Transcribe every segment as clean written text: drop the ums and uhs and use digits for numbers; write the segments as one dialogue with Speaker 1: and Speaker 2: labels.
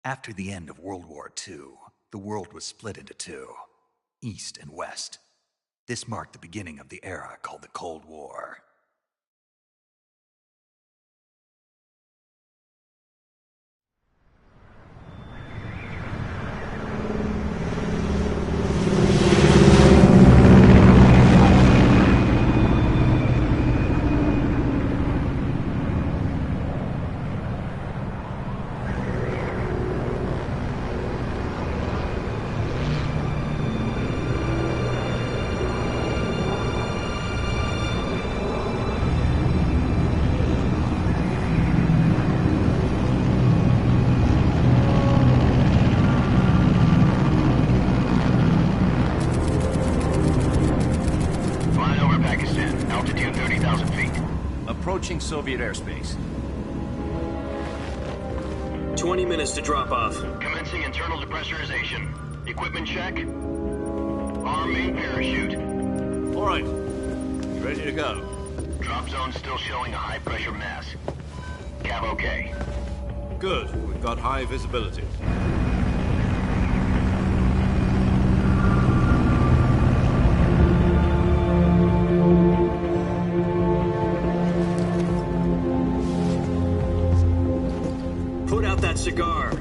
Speaker 1: After the end of World War II, the world was split into two, East and West. This marked the beginning of the era called the Cold War.
Speaker 2: Approaching Soviet airspace.
Speaker 3: 20 minutes to drop off.
Speaker 4: Commencing internal depressurization. Equipment check. Arm main parachute.
Speaker 2: All right. Ready to go.
Speaker 4: Drop zone still showing a high pressure mass. Cav okay.
Speaker 2: Good. We've got high visibility.
Speaker 3: Cigar.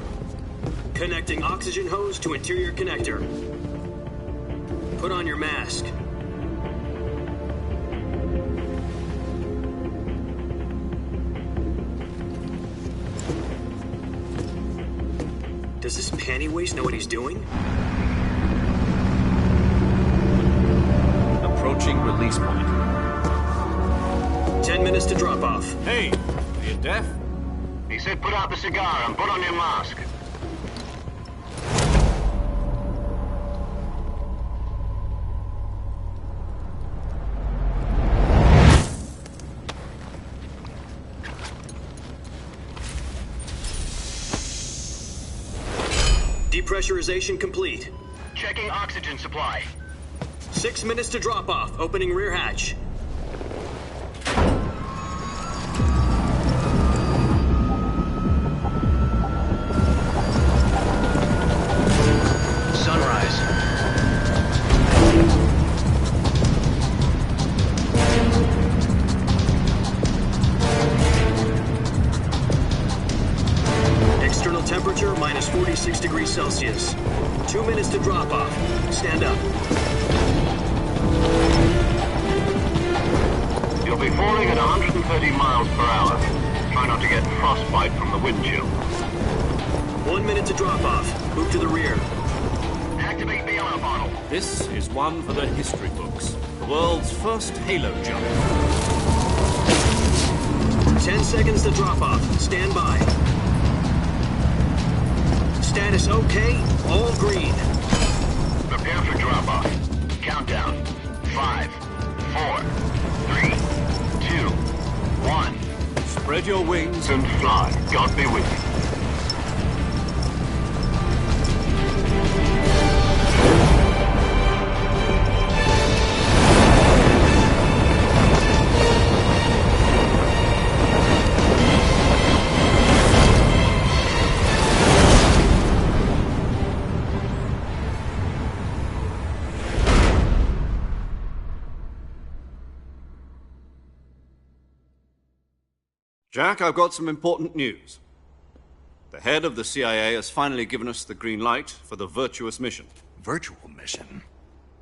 Speaker 3: Connecting oxygen hose to interior connector. Put on your mask. Does this panty waste know what he's doing?
Speaker 2: Approaching release point.
Speaker 3: 10 minutes to drop off.
Speaker 2: Hey, are you deaf?
Speaker 4: He said put out the cigar and put on your mask.
Speaker 3: Depressurization complete.
Speaker 4: Checking oxygen supply.
Speaker 3: 6 minutes to drop off. Opening rear hatch. Temperature minus 46 degrees Celsius. 2 minutes to drop off. Stand up.
Speaker 4: You'll be falling at 130 miles per hour. Try not to get frostbite from the wind chill.
Speaker 3: 1 minute to drop off. Move to the rear.
Speaker 4: Activate the yellow bottle.
Speaker 2: This is one for the history books. The world's first halo jump.
Speaker 3: 10 seconds to drop off. Stand by. Status okay, all green.
Speaker 4: Prepare for drop-off. Countdown. 5, 4, 3, 2, 1.
Speaker 2: Spread your wings
Speaker 4: And fly. God be with you.
Speaker 2: Jack, I've got some important news. The head of the CIA has finally given us the green light for the Virtuous mission.
Speaker 1: Virtual mission?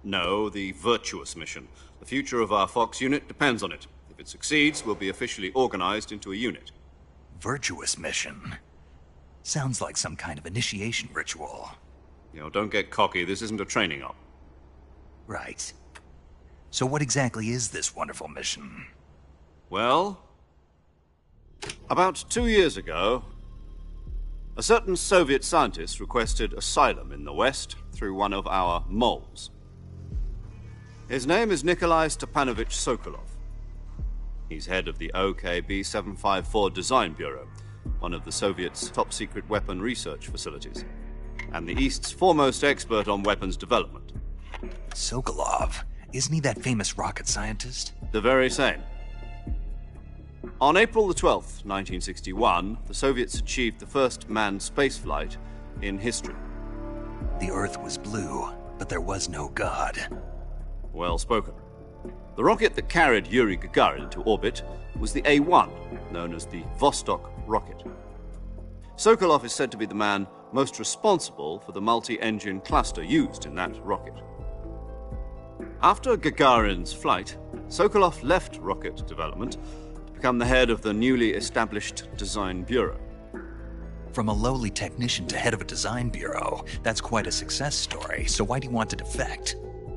Speaker 2: No, the Virtuous mission. The future of our Fox unit depends on it. If it succeeds, we'll be officially organized into a unit.
Speaker 1: Virtuous mission? Sounds like some kind of initiation ritual.
Speaker 2: You know, don't get cocky. This isn't a training op.
Speaker 1: Right. So what exactly is this wonderful mission?
Speaker 2: Well, about 2 years ago, a certain Soviet scientist requested asylum in the West through one of our moles. His name is Nikolai Stepanovich Sokolov. He's head of the OKB-754 Design Bureau, one of the Soviets' top-secret weapon research facilities, and the East's foremost expert on weapons development.
Speaker 1: Sokolov? Isn't he that famous rocket scientist?
Speaker 2: The very same. On April the 12th, 1961, the Soviets achieved the first manned spaceflight in history.
Speaker 1: The Earth was blue, but there was no God.
Speaker 2: Well spoken. The rocket that carried Yuri Gagarin into orbit was the A-1, known as the Vostok rocket. Sokolov is said to be the man most responsible for the multi-engine cluster used in that rocket. After Gagarin's flight, Sokolov left rocket development to become the head of the newly established Design Bureau.
Speaker 1: From a lowly technician to head of a design bureau, that's quite a success story, so why'd he want to defect?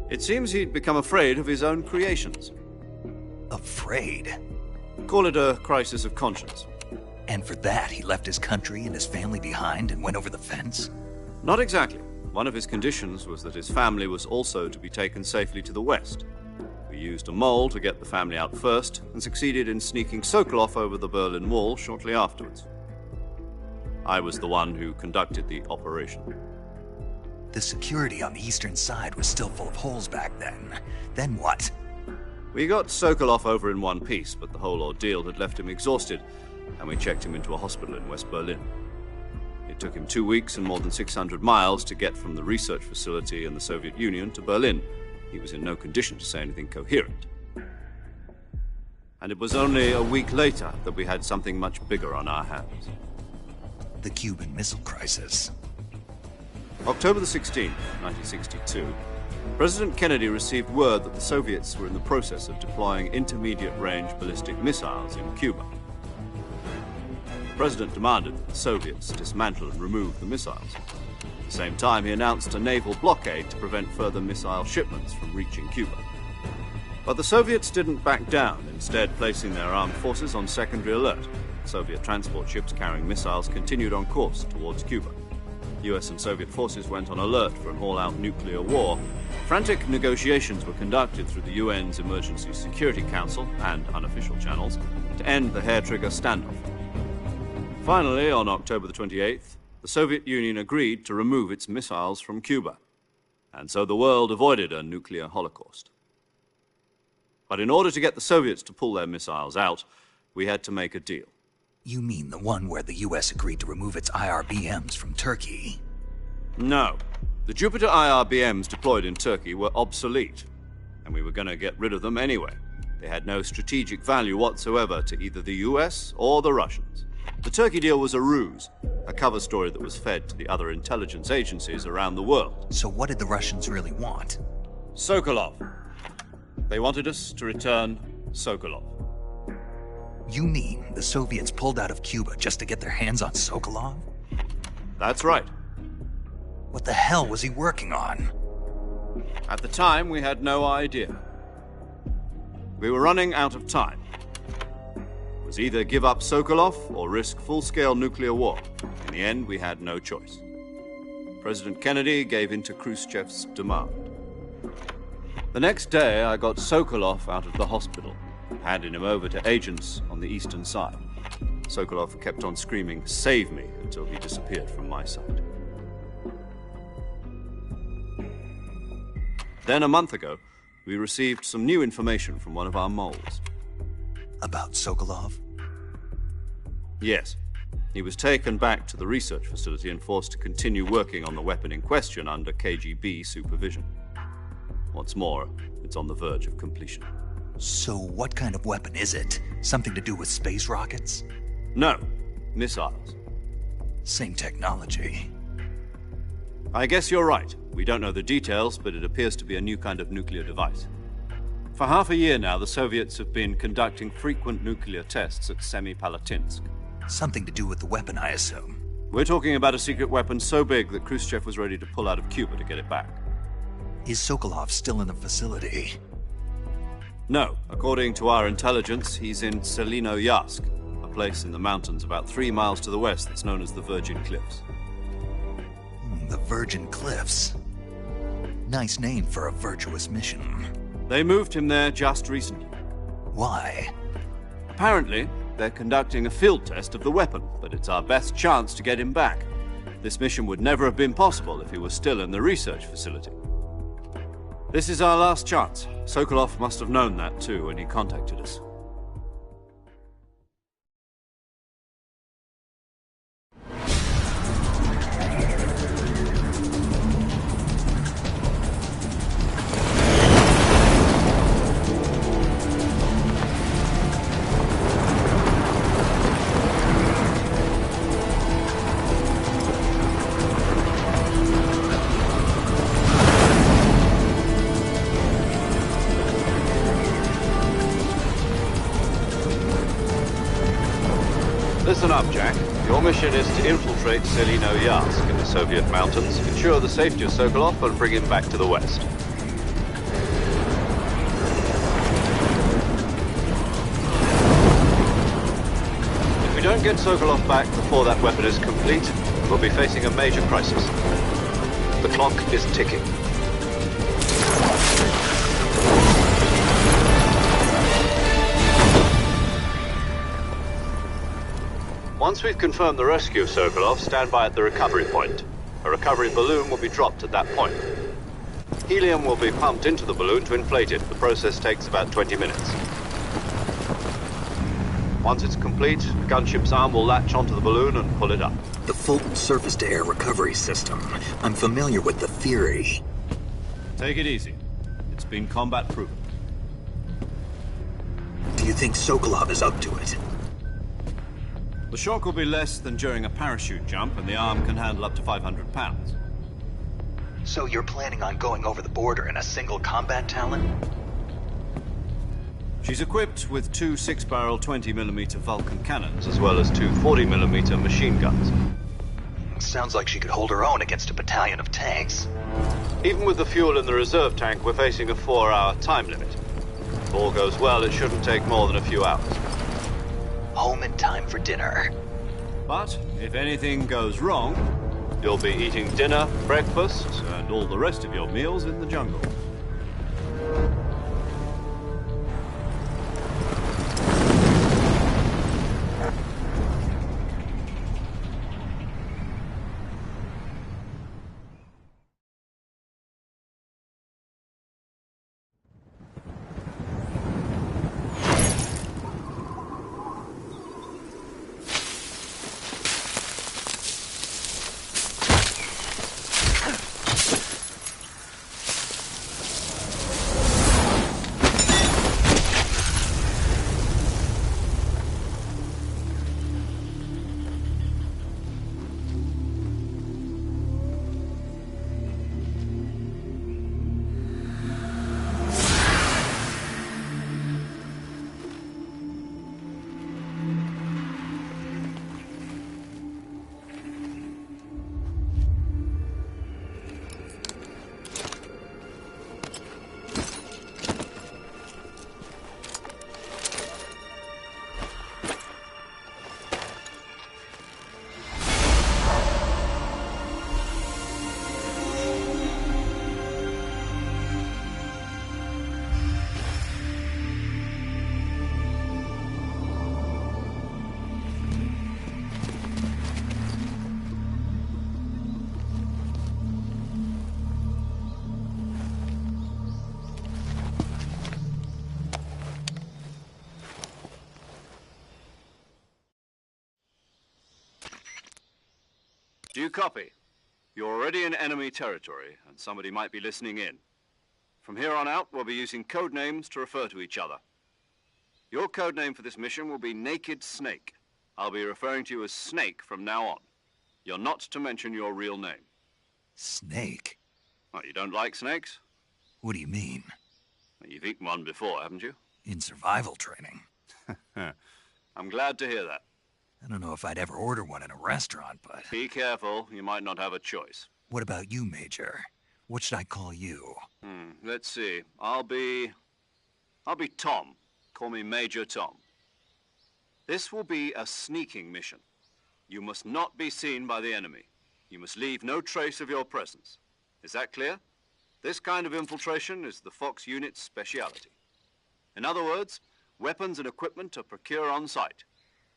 Speaker 2: It seems he'd become afraid of his own creations.
Speaker 1: Afraid?
Speaker 2: Call it a crisis of conscience.
Speaker 1: And for that, he left his country and his family behind and went over the fence?
Speaker 2: Not exactly. One of his conditions was that his family was also to be taken safely to the west. We used a mole to get the family out first and succeeded in sneaking Sokolov over the Berlin Wall shortly afterwards. I was the one who conducted the operation.
Speaker 1: The security on the eastern side was still full of holes back then. Then what?
Speaker 2: We got Sokolov over in one piece, but the whole ordeal had left him exhausted, and we checked him into a hospital in West Berlin. It took him 2 weeks and more than 600 miles to get from the research facility in the Soviet Union to Berlin. He was in no condition to say anything coherent. And it was only a week later that we had something much bigger on our hands.
Speaker 1: The Cuban Missile Crisis.
Speaker 2: October the 16th, 1962, President Kennedy received word that the Soviets were in the process of deploying intermediate-range ballistic missiles in Cuba. The President demanded that the Soviets dismantle and remove the missiles. At the same time, he announced a naval blockade to prevent further missile shipments from reaching Cuba. But the Soviets didn't back down, instead placing their armed forces on secondary alert. Soviet transport ships carrying missiles continued on course towards Cuba. US and Soviet forces went on alert for an all-out nuclear war. Frantic negotiations were conducted through the UN's Emergency Security Council and unofficial channels to end the hair-trigger standoff. Finally, on October the 28th, the Soviet Union agreed to remove its missiles from Cuba, and so the world avoided a nuclear holocaust. But in order to get the Soviets to pull their missiles out, we had to make a deal.
Speaker 1: You mean the one where the US agreed to remove its IRBMs from Turkey?
Speaker 2: No. The Jupiter IRBMs deployed in Turkey were obsolete, and we were going to get rid of them anyway. They had no strategic value whatsoever to either the US or the Russians. The Turkey deal was a ruse, a cover story that was fed to the other intelligence agencies around the world.
Speaker 1: So what did the Russians really want?
Speaker 2: Sokolov. They wanted us to return Sokolov.
Speaker 1: You mean the Soviets pulled out of Cuba just to get their hands on Sokolov?
Speaker 2: That's right.
Speaker 1: What the hell was he working on?
Speaker 2: At the time, we had no idea. We were running out of time. It was either give up Sokolov or risk full-scale nuclear war. In the end, we had no choice. President Kennedy gave in to Khrushchev's demand. The next day, I got Sokolov out of the hospital, handing him over to agents on the eastern side. Sokolov kept on screaming, "Save me," until he disappeared from my sight. Then, a month ago, we received some new information from one of our moles.
Speaker 1: About Sokolov?
Speaker 2: Yes. He was taken back to the research facility and forced to continue working on the weapon in question under KGB supervision. What's more, it's on the verge of completion.
Speaker 1: So what kind of weapon is it? Something to do with space rockets?
Speaker 2: No, missiles.
Speaker 1: Same technology.
Speaker 2: I guess you're right. We don't know the details, but it appears to be a new kind of nuclear device. For half a year now, the Soviets have been conducting frequent nuclear tests at Semipalatinsk.
Speaker 1: Something to do with the weapon, I assume.
Speaker 2: We're talking about a secret weapon so big that Khrushchev was ready to pull out of Cuba to get it back.
Speaker 1: Is Sokolov still in the facility?
Speaker 2: No. According to our intelligence, he's in Selinoyarsk, a place in the mountains about 3 miles to the west that's known as the Virgin Cliffs.
Speaker 1: The Virgin Cliffs. Nice name for a virtuous mission.
Speaker 2: They moved him there just recently.
Speaker 1: Why?
Speaker 2: Apparently, they're conducting a field test of the weapon, but it's our best chance to get him back. This mission would never have been possible if he was still in the research facility. This is our last chance. Sokolov must have known that too when he contacted us. Listen up, Jack. Your mission is to infiltrate Selino Yask in the Soviet mountains, ensure the safety of Sokolov, and bring him back to the West. If we don't get Sokolov back before that weapon is complete, we'll be facing a major crisis. The clock is ticking. Once we've confirmed the rescue of Sokolov, stand by at the recovery point. A recovery balloon will be dropped at that point. Helium will be pumped into the balloon to inflate it. The process takes about 20 minutes. Once it's complete, the gunship's arm will latch onto the balloon and pull it up.
Speaker 5: The Fulton surface-to-air recovery system. I'm familiar with the theory.
Speaker 2: Take it easy. It's been combat-proven.
Speaker 5: Do you think Sokolov is up to it?
Speaker 2: The shock will be less than during a parachute jump, and the arm can handle up to 500 pounds.
Speaker 5: So you're planning on going over the border in a single combat Talon?
Speaker 2: She's equipped with two 6-barrel 20mm Vulcan cannons, as well as two 40mm machine guns.
Speaker 5: Sounds like she could hold her own against a battalion of tanks.
Speaker 2: Even with the fuel in the reserve tank, we're facing a 4-hour time limit. If all goes well, it shouldn't take more than a few hours.
Speaker 5: Home in time for dinner.
Speaker 2: But if anything goes wrong, you'll be eating dinner, breakfast, and all the rest of your meals in the jungle. Do you copy? You're already in enemy territory, and somebody might be listening in. From here on out, we'll be using code names to refer to each other. Your code name for this mission will be Naked Snake. I'll be referring to you as Snake from now on. You're not to mention your real name.
Speaker 1: Snake?
Speaker 2: Oh, you don't like snakes?
Speaker 1: What do you mean?
Speaker 2: Well, you've eaten one before, haven't you?
Speaker 1: In survival training.
Speaker 2: I'm glad to hear that.
Speaker 1: I don't know if I'd ever order one in a restaurant, but...
Speaker 2: Be careful, you might not have a choice.
Speaker 1: What about you, Major? What should I call you?
Speaker 2: Let's see. I'll be Tom. Call me Major Tom. This will be a sneaking mission. You must not be seen by the enemy. You must leave no trace of your presence. Is that clear? This kind of infiltration is the Fox unit's speciality. In other words, weapons and equipment are procured on site.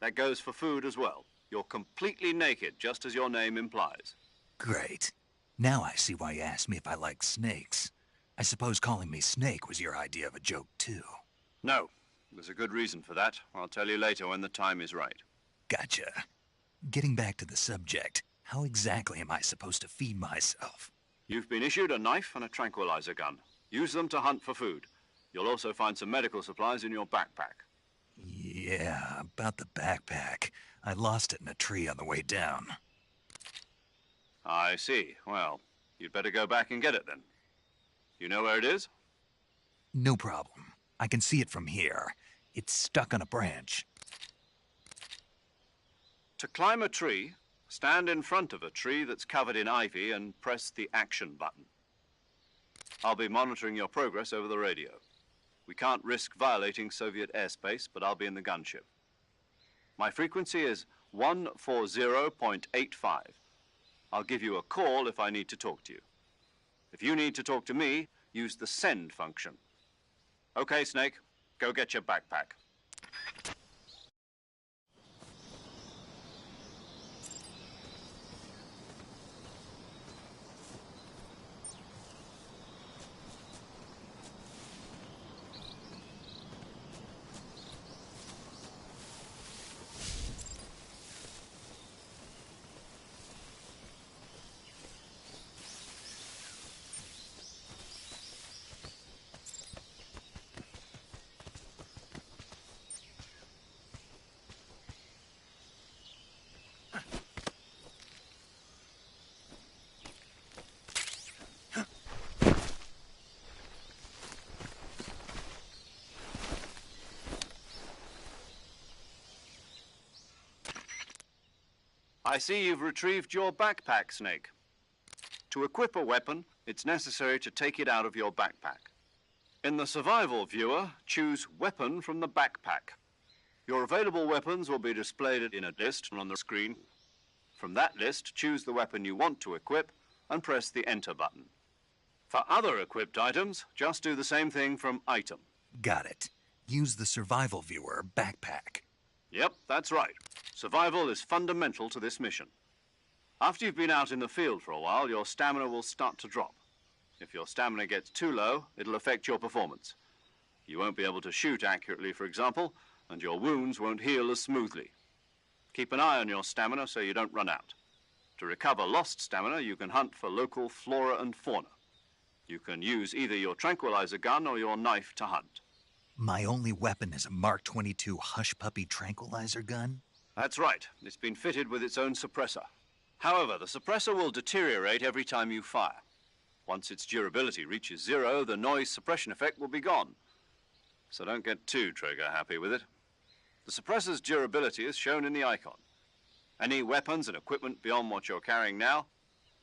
Speaker 2: That goes for food as well. You're completely naked, just as your name implies.
Speaker 1: Great. Now I see why you asked me if I like snakes. I suppose calling me Snake was your idea of a joke, too.
Speaker 2: No. There's a good reason for that. I'll tell you later when the time is right.
Speaker 1: Gotcha. Getting back to the subject, how exactly am I supposed to feed myself?
Speaker 2: You've been issued a knife and a tranquilizer gun. Use them to hunt for food. You'll also find some medical supplies in your backpack.
Speaker 1: Yeah, about the backpack. I lost it in a tree on the way down.
Speaker 2: I see. Well, you'd better go back and get it then. You know where it is?
Speaker 1: No problem. I can see it from here. It's stuck on a branch.
Speaker 2: To climb a tree, stand in front of a tree that's covered in ivy and press the action button. I'll be monitoring your progress over the radio. We can't risk violating Soviet airspace, but I'll be in the gunship. My frequency is 140.85. I'll give you a call if I need to talk to you. If you need to talk to me, use the send function. Okay, Snake, go get your backpack. I see you've retrieved your backpack, Snake. To equip a weapon, it's necessary to take it out of your backpack. In the survival viewer, choose Weapon from the backpack. Your available weapons will be displayed in a list on the screen. From that list, choose the weapon you want to equip and press the Enter button. For other equipped items, just do the same thing from Item.
Speaker 1: Got it. Use the survival viewer backpack.
Speaker 2: Yep, that's right. Survival is fundamental to this mission. After you've been out in the field for a while, your stamina will start to drop. If your stamina gets too low, it'll affect your performance. You won't be able to shoot accurately, for example, and your wounds won't heal as smoothly. Keep an eye on your stamina so you don't run out. To recover lost stamina, you can hunt for local flora and fauna. You can use either your tranquilizer gun or your knife to hunt.
Speaker 1: My only weapon is a Mark 22 Hush Puppy tranquilizer gun?
Speaker 2: That's right. It's been fitted with its own suppressor. However, the suppressor will deteriorate every time you fire. Once its durability reaches 0, the noise suppression effect will be gone. So don't get too trigger-happy with it. The suppressor's durability is shown in the icon. Any weapons and equipment beyond what you're carrying now,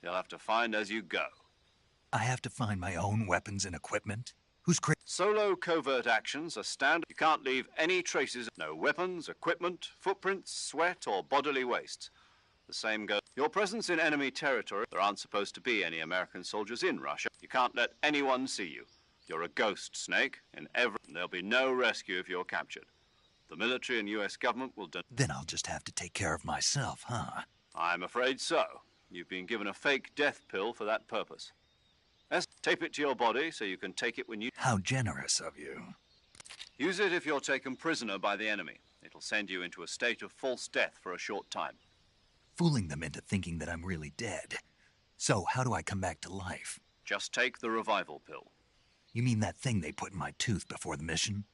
Speaker 2: you'll have to find as you go.
Speaker 1: I have to find my own weapons and equipment? Who's
Speaker 2: Solo covert actions are standard. You can't leave any traces. No weapons, equipment, footprints, sweat, or bodily wastes. The same goes. Your presence in enemy territory. There aren't supposed to be any American soldiers in Russia. You can't let anyone see you. You're a ghost, Snake. There'll be no rescue if you're captured. The military and U.S. government will
Speaker 1: Then I'll just have to take care of myself, huh?
Speaker 2: I'm afraid so. You've been given a fake death pill for that purpose. Tape it to your body so you can take it when you...
Speaker 1: How generous of you.
Speaker 2: Use it if you're taken prisoner by the enemy. It'll send you into a state of false death for a short time.
Speaker 1: Fooling them into thinking that I'm really dead. So, how do I come back to life?
Speaker 2: Just take the revival pill.
Speaker 1: You mean that thing they put in my tooth before the mission?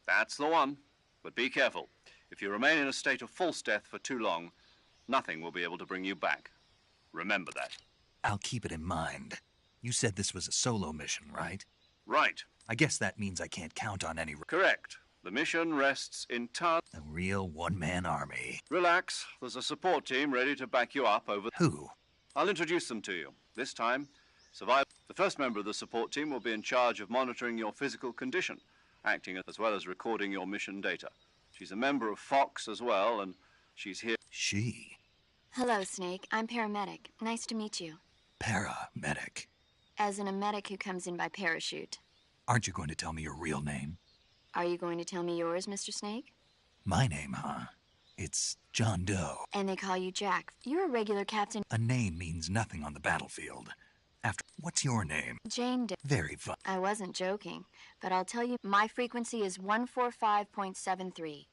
Speaker 2: That's the one. But be careful. If you remain in a state of false death for too long, nothing will be able to bring you back. Remember that.
Speaker 1: I'll keep it in mind. You said this was a solo mission, right?
Speaker 2: Right.
Speaker 1: I guess that means I can't count on any...
Speaker 2: Correct. The mission rests entirely...
Speaker 1: A real one-man army.
Speaker 2: Relax. There's a support team ready to back you up over...
Speaker 1: Who?
Speaker 2: I'll introduce them to you. This time, Survival. The first member of the support team will be in charge of monitoring your physical condition, acting as well as recording your mission data. She's a member of Fox as well, and she's here...
Speaker 1: She?
Speaker 6: Hello, Snake. I'm paramedic. Nice to meet you.
Speaker 1: Paramedic.
Speaker 6: As in a medic who comes in by parachute.
Speaker 1: Aren't you going to tell me your real name?
Speaker 6: Are you going to tell me yours, Mr. Snake?
Speaker 1: My name, huh? It's John Doe.
Speaker 6: And they call you Jack. You're a regular captain.
Speaker 1: A name means nothing on the battlefield. What's your name?
Speaker 6: Jane Doe.
Speaker 1: Very fun.
Speaker 6: I wasn't joking, but I'll tell you, my frequency is 145.73.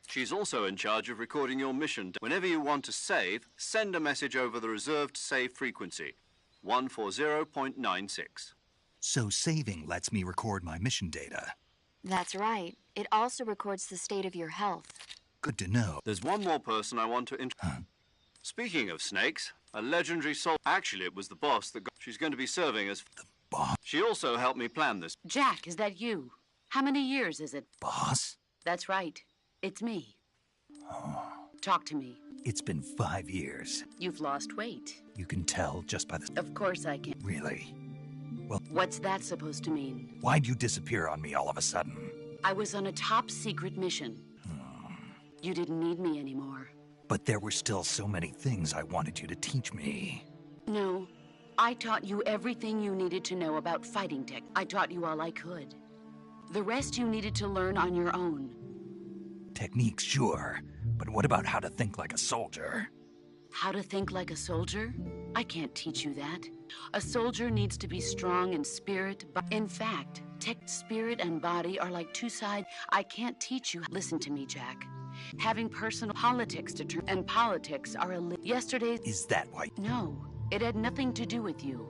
Speaker 2: She's also in charge of recording your mission. Whenever you want to save, send a message over the reserved save frequency, 140.96.
Speaker 1: So saving lets me record my mission data.
Speaker 6: That's right. It also records the state of your health.
Speaker 1: Good to know.
Speaker 2: There's one more person I want to
Speaker 1: Huh?
Speaker 2: Speaking of snakes, a legendary soul... Actually, it was the boss that got... She's going to be serving as...
Speaker 1: The boss?
Speaker 2: She also helped me plan this.
Speaker 7: Jack, is that you? How many years is it?
Speaker 1: Boss?
Speaker 7: That's right. It's me. Talk to me.
Speaker 1: It's been 5 years.
Speaker 7: You've lost weight.
Speaker 1: You can tell just by the...
Speaker 7: Of course I can.
Speaker 1: Really? Well,
Speaker 7: What's that supposed to mean?
Speaker 1: why'd you disappear on me all of a sudden?
Speaker 7: I was on a top secret mission. You didn't need me anymore.
Speaker 1: But there were still so many things I wanted you to teach me.
Speaker 7: No, I taught you everything you needed to know about fighting tech. I taught you all I could. The rest you needed to learn on your own.
Speaker 1: Techniques, sure. But what about how to think like a soldier?
Speaker 7: How to think like a soldier? I can't teach you that. A soldier needs to be strong in spirit, but in fact, tech, spirit, and body are like two sides. I can't teach you. Listen to me, Jack. Having personal politics to turn, and politics are yesterday.
Speaker 1: Is that why?
Speaker 7: No, it had nothing to do with you.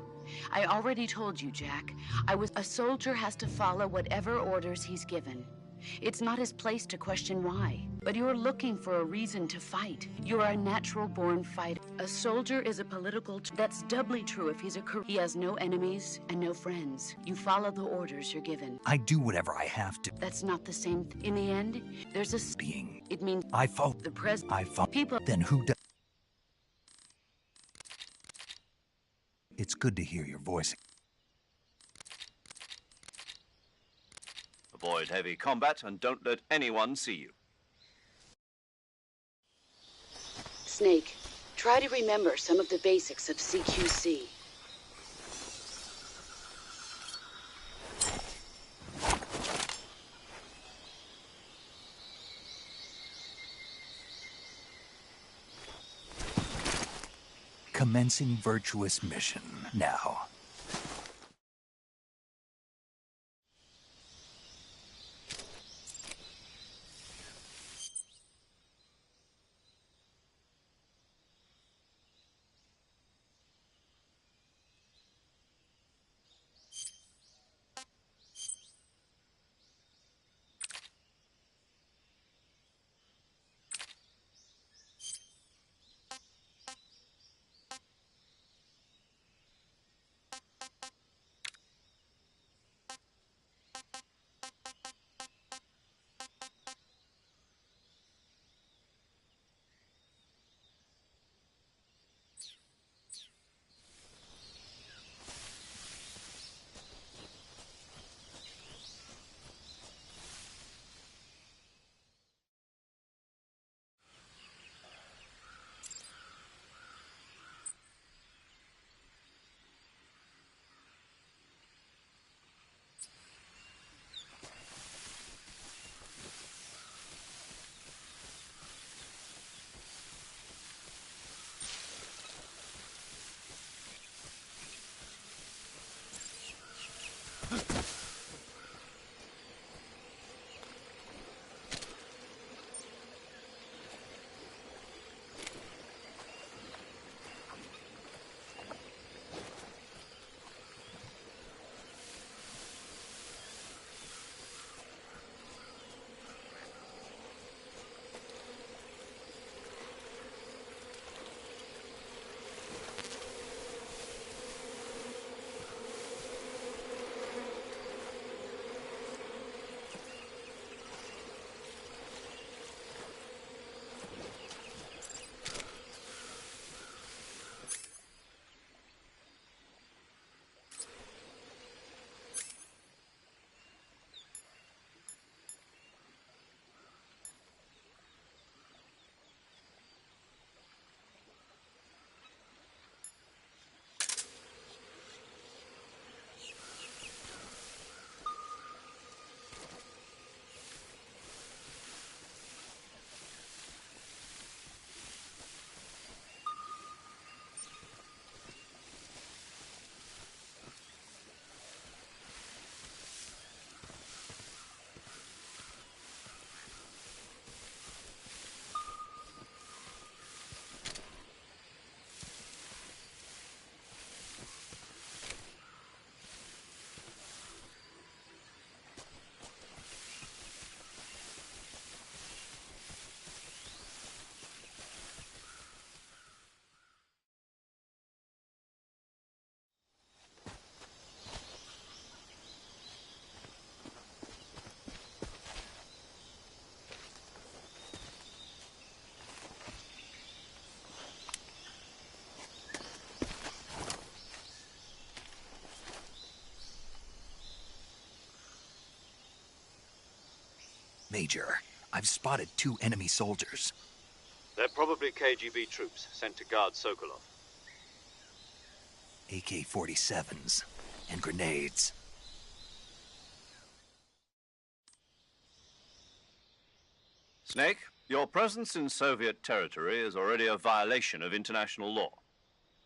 Speaker 7: I already told you, Jack. A soldier has to follow whatever orders he's given. It's not his place to question why. But you're looking for a reason to fight. You're a natural-born fighter. A soldier is a political... That's doubly true if he's a career. He has no enemies and no friends. You follow the orders you're given.
Speaker 1: I do whatever I have to.
Speaker 7: That's not the same. In the end, there's a...
Speaker 1: Being.
Speaker 7: It means...
Speaker 1: I fought.
Speaker 7: The president...
Speaker 1: I fought.
Speaker 7: People...
Speaker 1: Then who does... It's good to hear your voice.
Speaker 2: Avoid heavy combat and don't let anyone see you.
Speaker 7: Snake, try to remember some of the basics of CQC.
Speaker 1: Commencing virtuous mission now. Major, I've spotted 2 enemy soldiers.
Speaker 2: They're probably KGB troops sent to guard Sokolov.
Speaker 1: AK-47s and grenades.
Speaker 2: Snake, your presence in Soviet territory is already a violation of international law.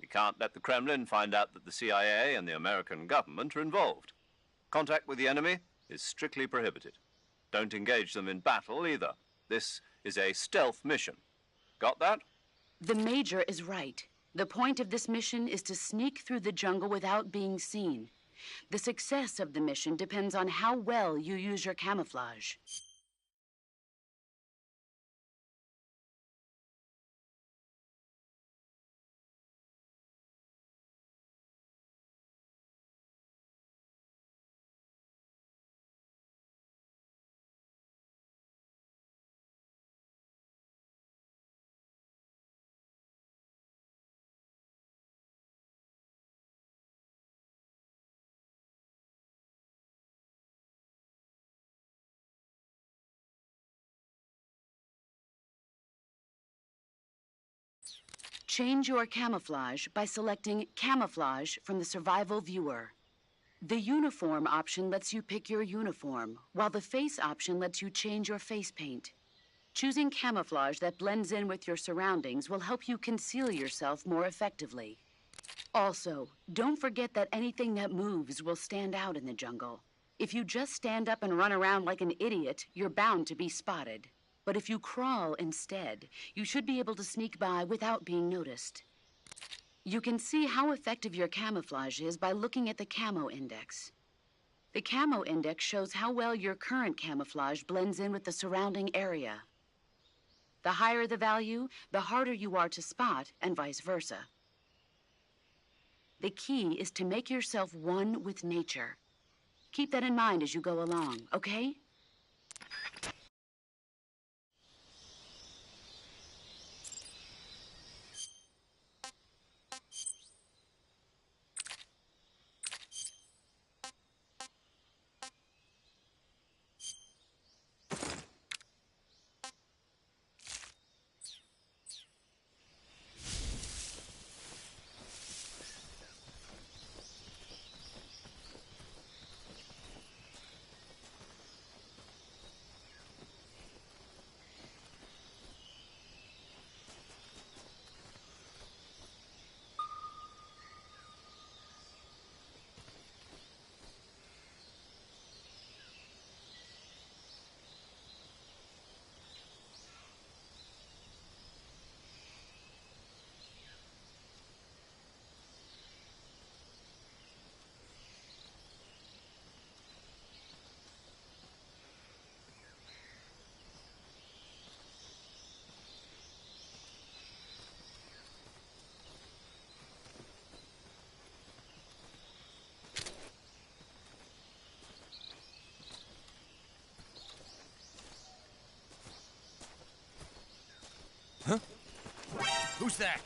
Speaker 2: We can't let the Kremlin find out that the CIA and the American government are involved. Contact with the enemy is strictly prohibited. Don't engage them in battle either. This is a stealth mission. Got that?
Speaker 7: The Major is right. The point of this mission is to sneak through the jungle without being seen. The success of the mission depends on how well you use your camouflage. Change your camouflage by selecting Camouflage from the Survival Viewer. The Uniform option lets you pick your uniform, while the Face option lets you change your face paint. Choosing camouflage that blends in with your surroundings will help you conceal yourself more effectively. Also, don't forget that anything that moves will stand out in the jungle. If you just stand up and run around like an idiot, you're bound to be spotted. But if you crawl instead, you should be able to sneak by without being noticed. You can see how effective your camouflage is by looking at the Camo Index. The Camo Index shows how well your current camouflage blends in with the surrounding area. The higher the value, the harder you are to spot, and vice versa. The key is to make yourself one with nature. Keep that in mind as you go along, okay?
Speaker 8: Huh? Who's that?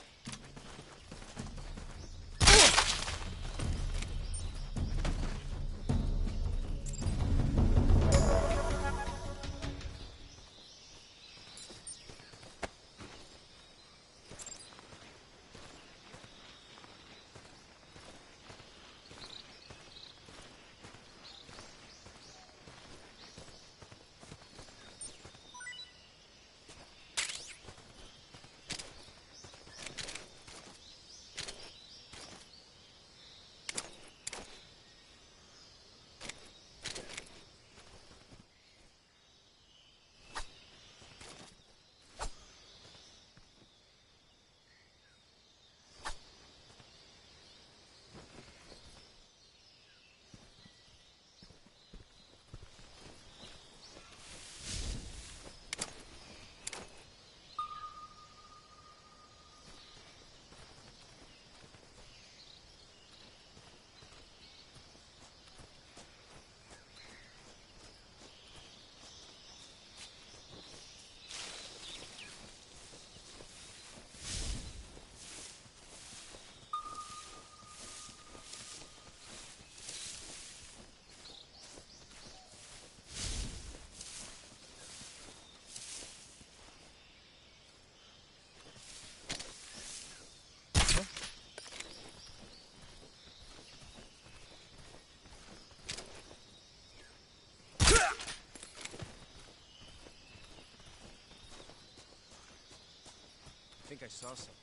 Speaker 8: think I saw something.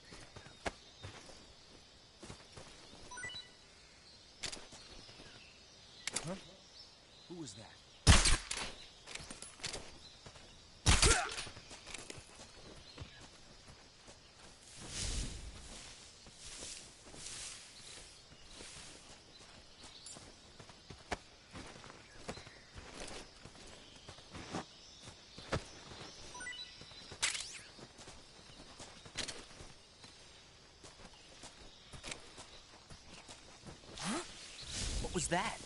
Speaker 8: Huh? Who was that? What was that?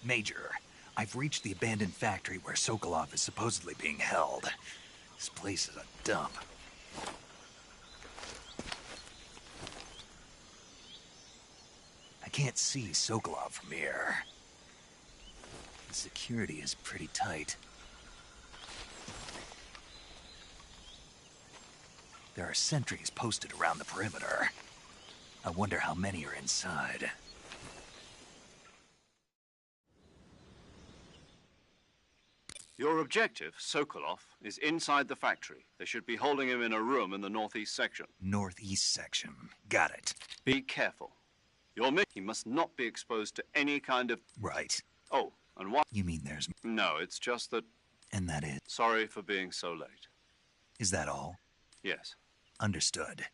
Speaker 1: Major, I've reached the abandoned factory where Sokolov is supposedly being held. This place is a dump. I can't see Sokolov from here. The security is pretty tight. There are sentries posted around the perimeter. I wonder how many are inside.
Speaker 2: Your objective, Sokolov, is inside the factory. They should be holding him in a room in the northeast section.
Speaker 1: Northeast section. Got it.
Speaker 2: Be careful. Your mission, he must not be exposed to any kind of...
Speaker 1: Right.
Speaker 2: Oh, and what?
Speaker 1: You mean there's...
Speaker 2: No, it's just that...
Speaker 1: And that is...
Speaker 2: Sorry for being so late.
Speaker 1: Is that all?
Speaker 2: Yes.
Speaker 1: Understood.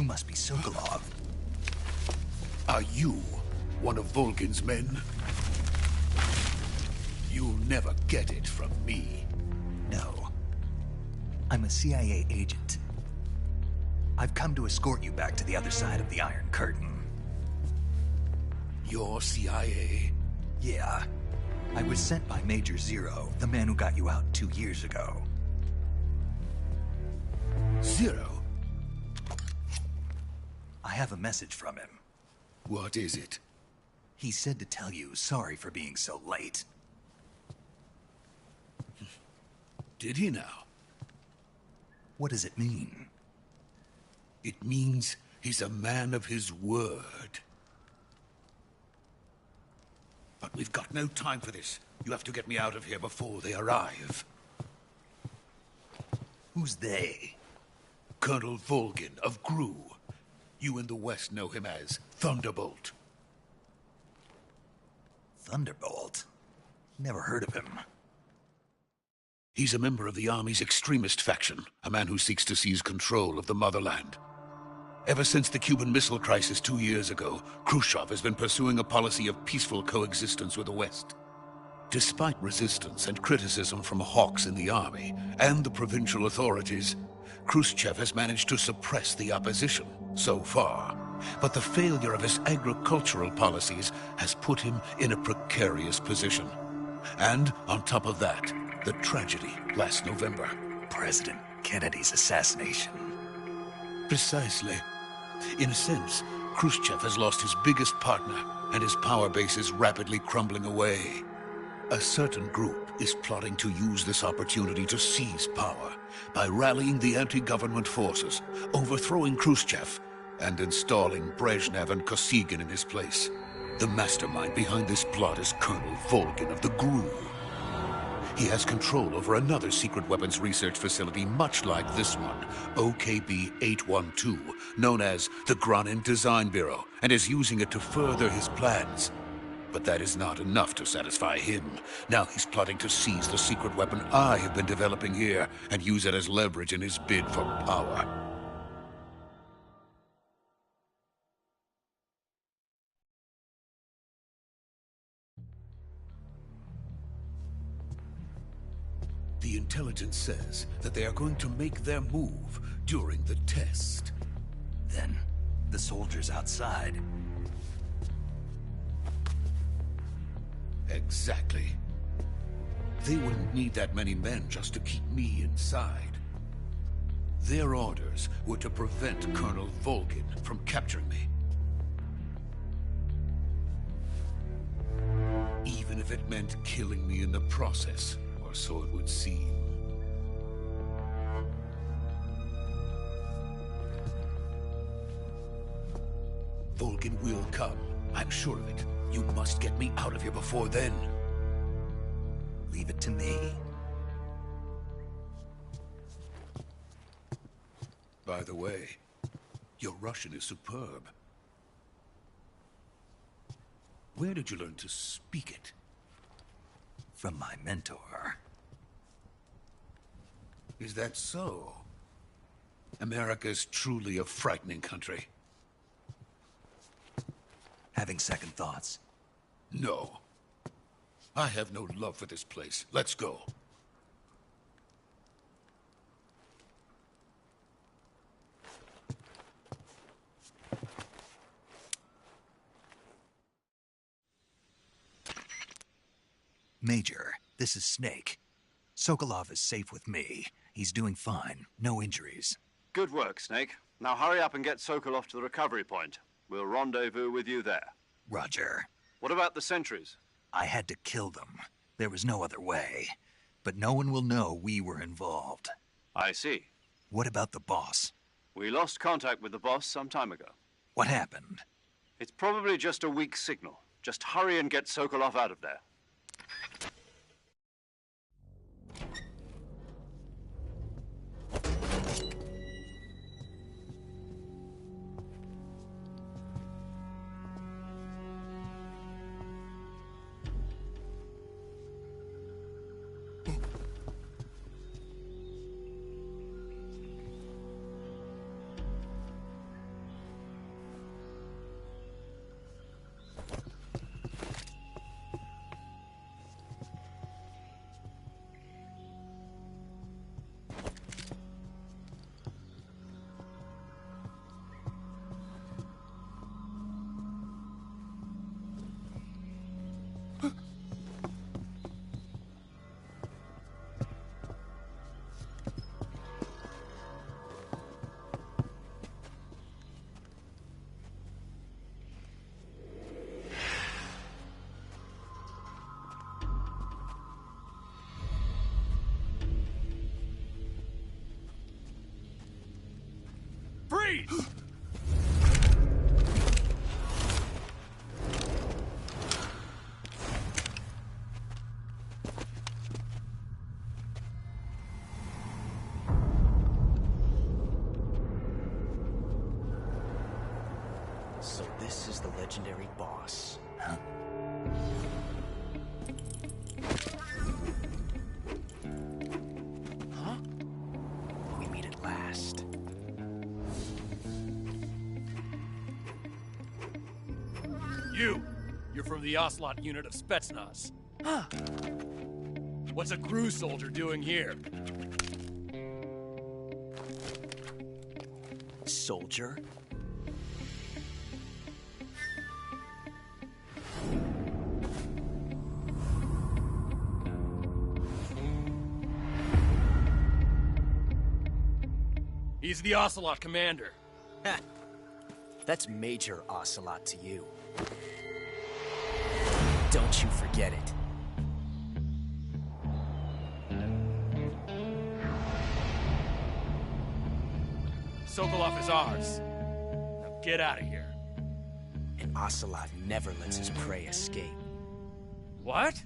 Speaker 1: You must be Sokolov.
Speaker 9: Are you one of Volgin's men? You'll never get it from me.
Speaker 1: No. I'm a CIA agent. I've come to escort you back to the other side of the Iron Curtain.
Speaker 9: You're CIA?
Speaker 1: Yeah. I was sent by Major Zero, the man who got you out 2 years ago.
Speaker 9: Zero?
Speaker 1: I have a message from him.
Speaker 9: What is it?
Speaker 1: He said to tell you sorry for being so late.
Speaker 9: Did he now?
Speaker 1: What does it mean?
Speaker 9: It means he's a man of his word. But we've got no time for this. You have to get me out of here before they arrive.
Speaker 1: Who's they?
Speaker 9: Colonel Volgin of GRU. You in the West know him as Thunderbolt.
Speaker 1: Thunderbolt? Never heard of him.
Speaker 9: He's a member of the Army's extremist faction, a man who seeks to seize control of the motherland. Ever since the Cuban Missile Crisis 2 years ago, Khrushchev has been pursuing a policy of peaceful coexistence with the West. Despite resistance and criticism from hawks in the army and the provincial authorities, Khrushchev has managed to suppress the opposition so far. But the failure of his agricultural policies has put him in a precarious position. And on top of that, the tragedy last November.
Speaker 1: President Kennedy's assassination.
Speaker 9: Precisely. In a sense, Khrushchev has lost his biggest partner, and his power base is rapidly crumbling away. A certain group is plotting to use this opportunity to seize power by rallying the anti-government forces, overthrowing Khrushchev, and installing Brezhnev and Kosygin in his place. The mastermind behind this plot is Colonel Volgin of the GRU. He has control over another secret weapons research facility much like this one, OKB-812, known as the Granin Design Bureau, and is using it to further his plans. But that is not enough to satisfy him. Now he's plotting to seize the secret weapon I have been developing here and use it as leverage in his bid for power. The intelligence says that they are going to make their move during the test.
Speaker 1: Then, the soldiers outside.
Speaker 9: Exactly. They wouldn't need that many men just to keep me inside. Their orders were to prevent Colonel Volgin from capturing me. Even if it meant killing me in the process, or so it would seem. Volgin will come. I'm sure of it. You must get me out of here before then.
Speaker 1: Leave it to me.
Speaker 9: By the way, your Russian is superb. Where did you learn to speak it?
Speaker 1: From my mentor.
Speaker 9: Is that so? America's truly a frightening country.
Speaker 1: Having second thoughts?
Speaker 9: No. I have no love for this place. Let's go.
Speaker 1: Major, this is Snake. Sokolov is safe with me. He's doing fine. No injuries.
Speaker 2: Good work, Snake. Now hurry up and get Sokolov to the recovery point. We'll rendezvous with you there.
Speaker 1: Roger.
Speaker 2: What about the sentries?
Speaker 1: I had to kill them. There was no other way. But no one will know we were involved.
Speaker 2: I see.
Speaker 1: What about the boss?
Speaker 2: We lost contact with the boss some time ago.
Speaker 1: What happened?
Speaker 2: It's probably just a weak signal. Just hurry and get Sokolov out of there.
Speaker 10: Freeze!
Speaker 8: So this is the legendary boss.
Speaker 1: Huh?
Speaker 8: Huh? We meet at last.
Speaker 10: You're from the Ocelot unit of Spetsnaz. Huh. What's a crew soldier doing here?
Speaker 8: Soldier?
Speaker 10: He's the Ocelot commander.
Speaker 8: Ha! That's Major Ocelot to you. Don't you forget it.
Speaker 10: Sokolov is ours. Now get out of here.
Speaker 8: And Ocelot never lets his prey escape.
Speaker 10: What?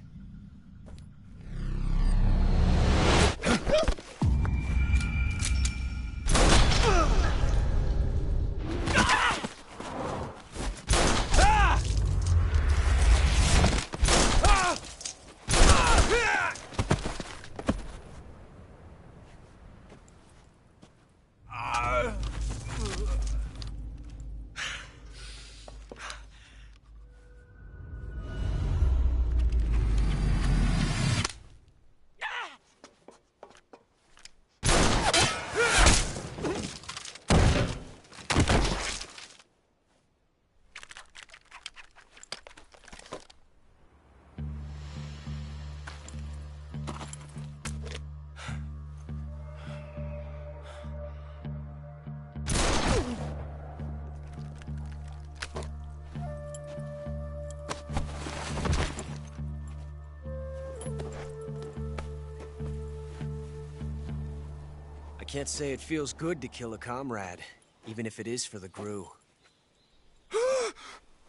Speaker 8: I can't say it feels good to kill a comrade, even if it is for the GRU.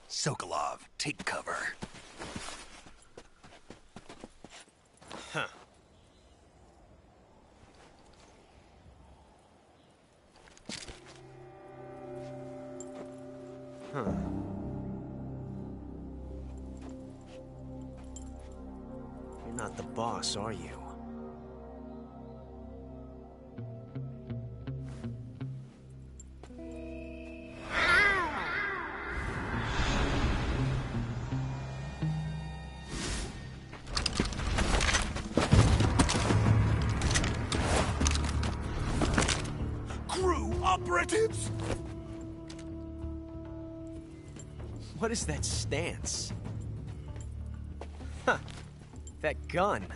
Speaker 1: Sokolov, take cover.
Speaker 8: Huh. Huh. You're not the boss, are you?
Speaker 1: Operatives!
Speaker 8: What is that stance? Huh. That gun.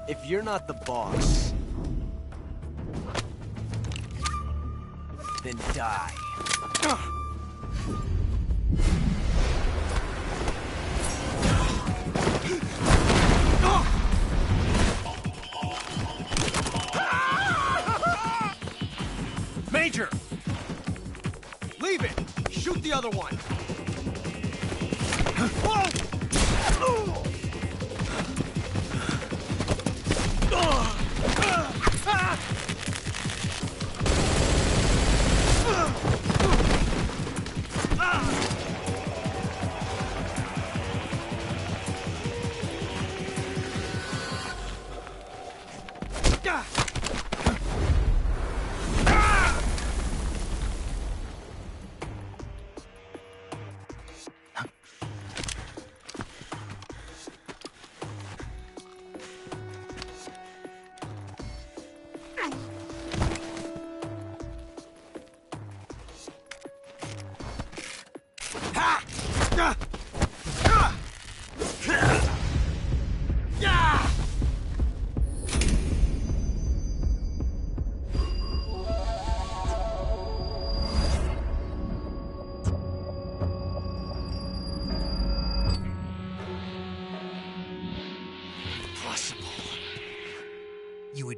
Speaker 8: If you're not the boss, then die.
Speaker 10: Major!
Speaker 8: Leave it! Shoot the other one!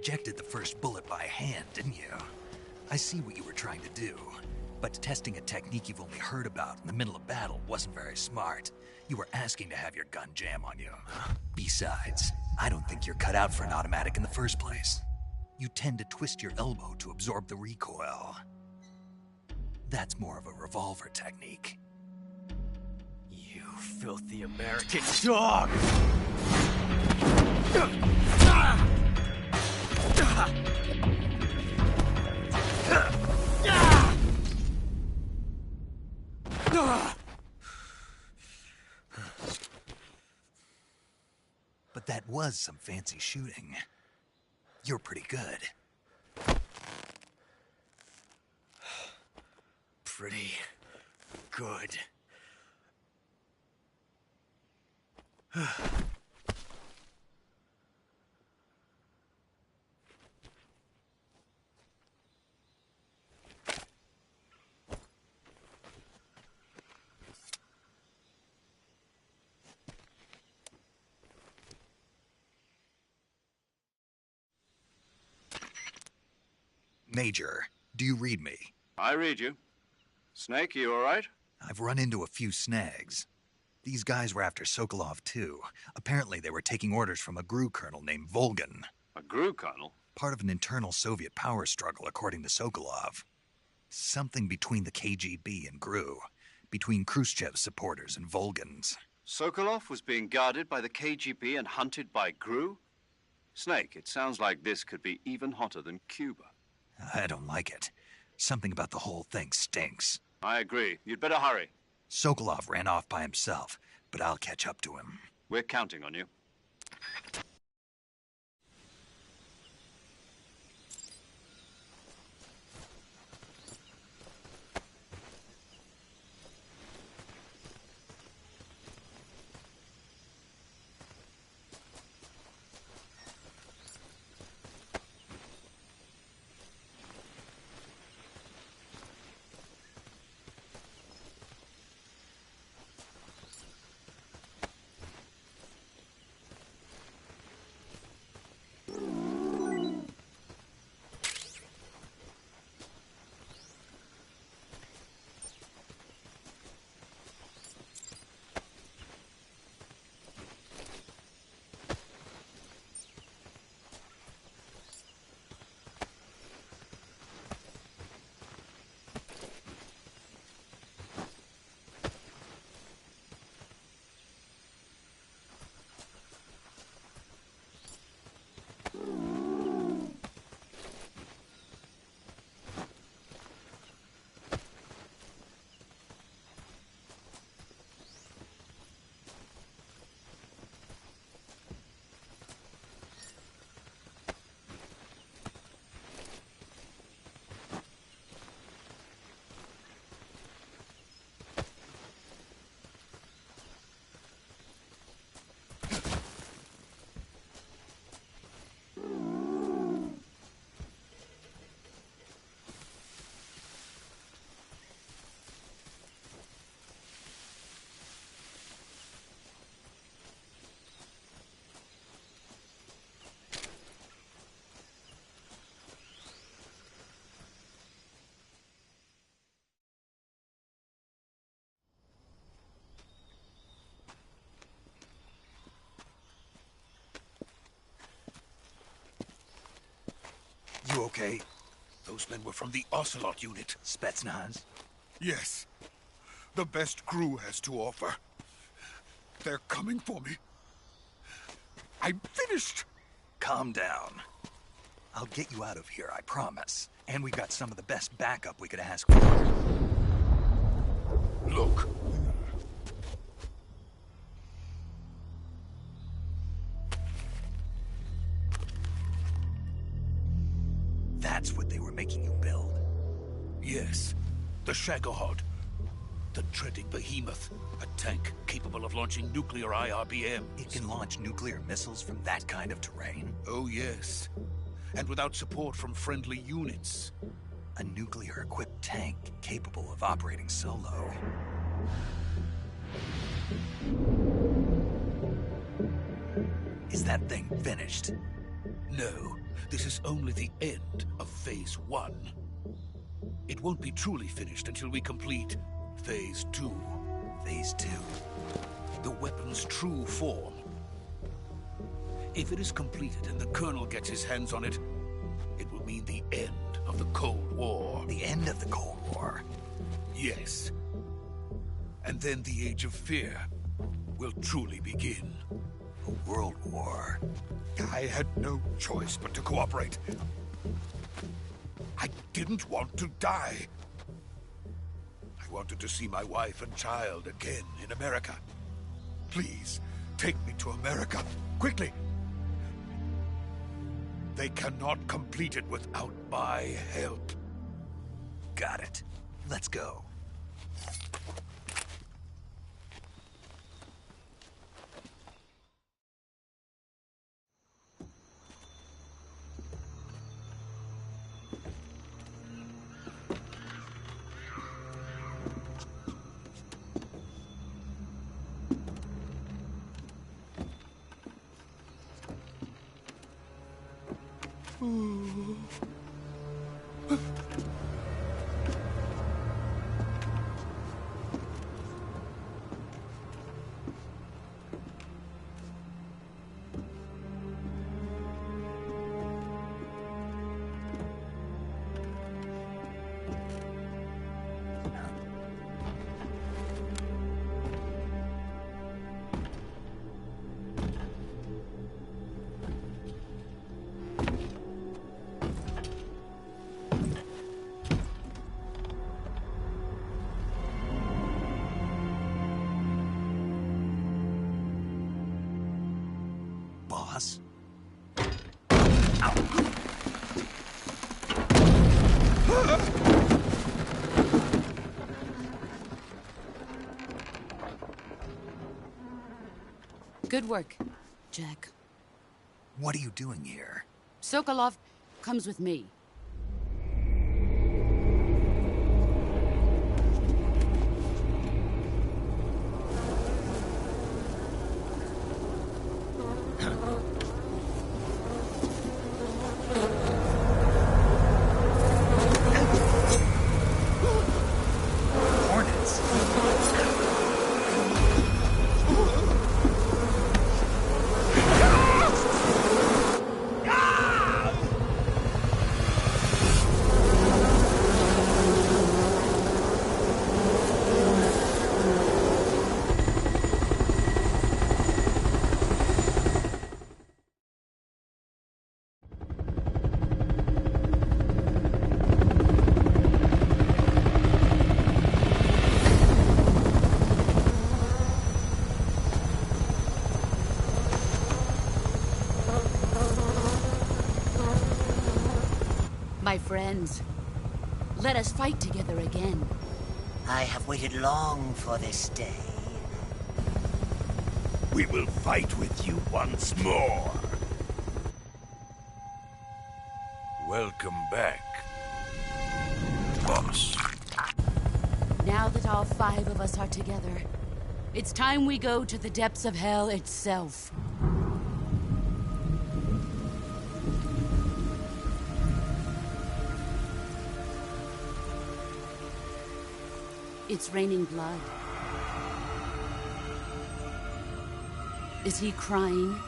Speaker 1: ejected the first bullet by hand, didn't you? I see what you were trying to do, but testing a technique you've only heard about in the middle of battle wasn't very smart. You were asking to have your gun jam on you. Besides, I don't think you're cut out for an automatic in the first place. You tend to twist your elbow to absorb the recoil. That's more of a revolver technique.
Speaker 8: You filthy American dog!
Speaker 1: But that was some fancy shooting. You're pretty good.
Speaker 8: Pretty good.
Speaker 1: Major, do you read me?
Speaker 2: I read you. Snake, you all right?
Speaker 1: I've run into a few snags. These guys were after Sokolov, too. Apparently they were taking orders from a GRU colonel named Volgin.
Speaker 2: A GRU colonel?
Speaker 1: Part of an internal Soviet power struggle, according to Sokolov. Something between the KGB and GRU. Between Khrushchev's supporters and Volgin's.
Speaker 2: Sokolov was being guarded by the KGB and hunted by GRU? Snake, it sounds like this could be even hotter than Cuba.
Speaker 1: I don't like it. Something about the whole thing stinks.
Speaker 2: I agree. You'd better hurry.
Speaker 1: Sokolov ran off by himself, but I'll catch up to him.
Speaker 2: We're counting on you.
Speaker 1: You okay?
Speaker 9: Those men were from the Ocelot unit.
Speaker 1: Spetsnaz?
Speaker 9: Yes. The best GRU has to offer. They're coming for me. I'm finished.
Speaker 1: Calm down. I'll get you out of here, I promise. And we got some of the best backup we could ask for.
Speaker 9: Look.
Speaker 1: That's what they were making you build?
Speaker 9: Yes. The Shagohod. The treading behemoth. A tank capable of launching nuclear IRBMs.
Speaker 1: It can launch nuclear missiles from that kind of terrain?
Speaker 9: Oh, yes. And without support from friendly units.
Speaker 1: A nuclear-equipped tank capable of operating solo. Is that thing finished?
Speaker 9: No, this is only the end of Phase 1. It won't be truly finished until we complete Phase 2.
Speaker 1: Phase 2?
Speaker 9: The weapon's true form. If it is completed and the Colonel gets his hands on it, it will mean the end of the Cold War.
Speaker 1: The end of the Cold War?
Speaker 9: Yes. And then the Age of Fear will truly begin.
Speaker 1: A world war?
Speaker 9: I had no choice but to cooperate. I didn't want to die. I wanted to see my wife and child again in America. Please, take me to America, quickly. They cannot complete it without my help.
Speaker 1: Got it. Let's go. Boss?
Speaker 7: Good work, Jack.
Speaker 1: What are you doing here?
Speaker 7: Sokolov comes with me. My friends, let us fight together again.
Speaker 11: I have waited long for this day.
Speaker 9: We will fight with you once more. Welcome back, boss.
Speaker 7: Now that all 5 of us are together, it's time we go to the depths of hell itself. It's raining blood. Is he crying?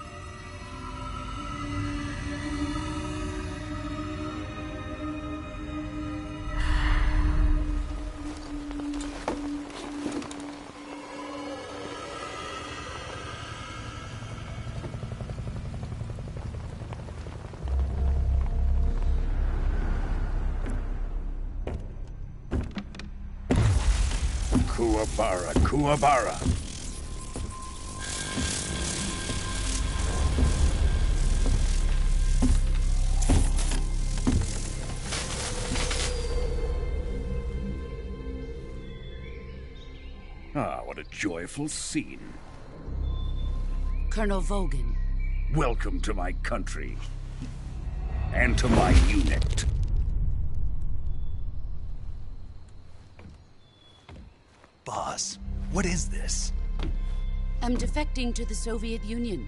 Speaker 9: Kuwabara, Kuwabara. Ah, what a joyful scene.
Speaker 7: Colonel Vogan.
Speaker 9: Welcome to my country. And to my unit.
Speaker 1: Boss, what is this?
Speaker 7: I'm defecting to the Soviet Union.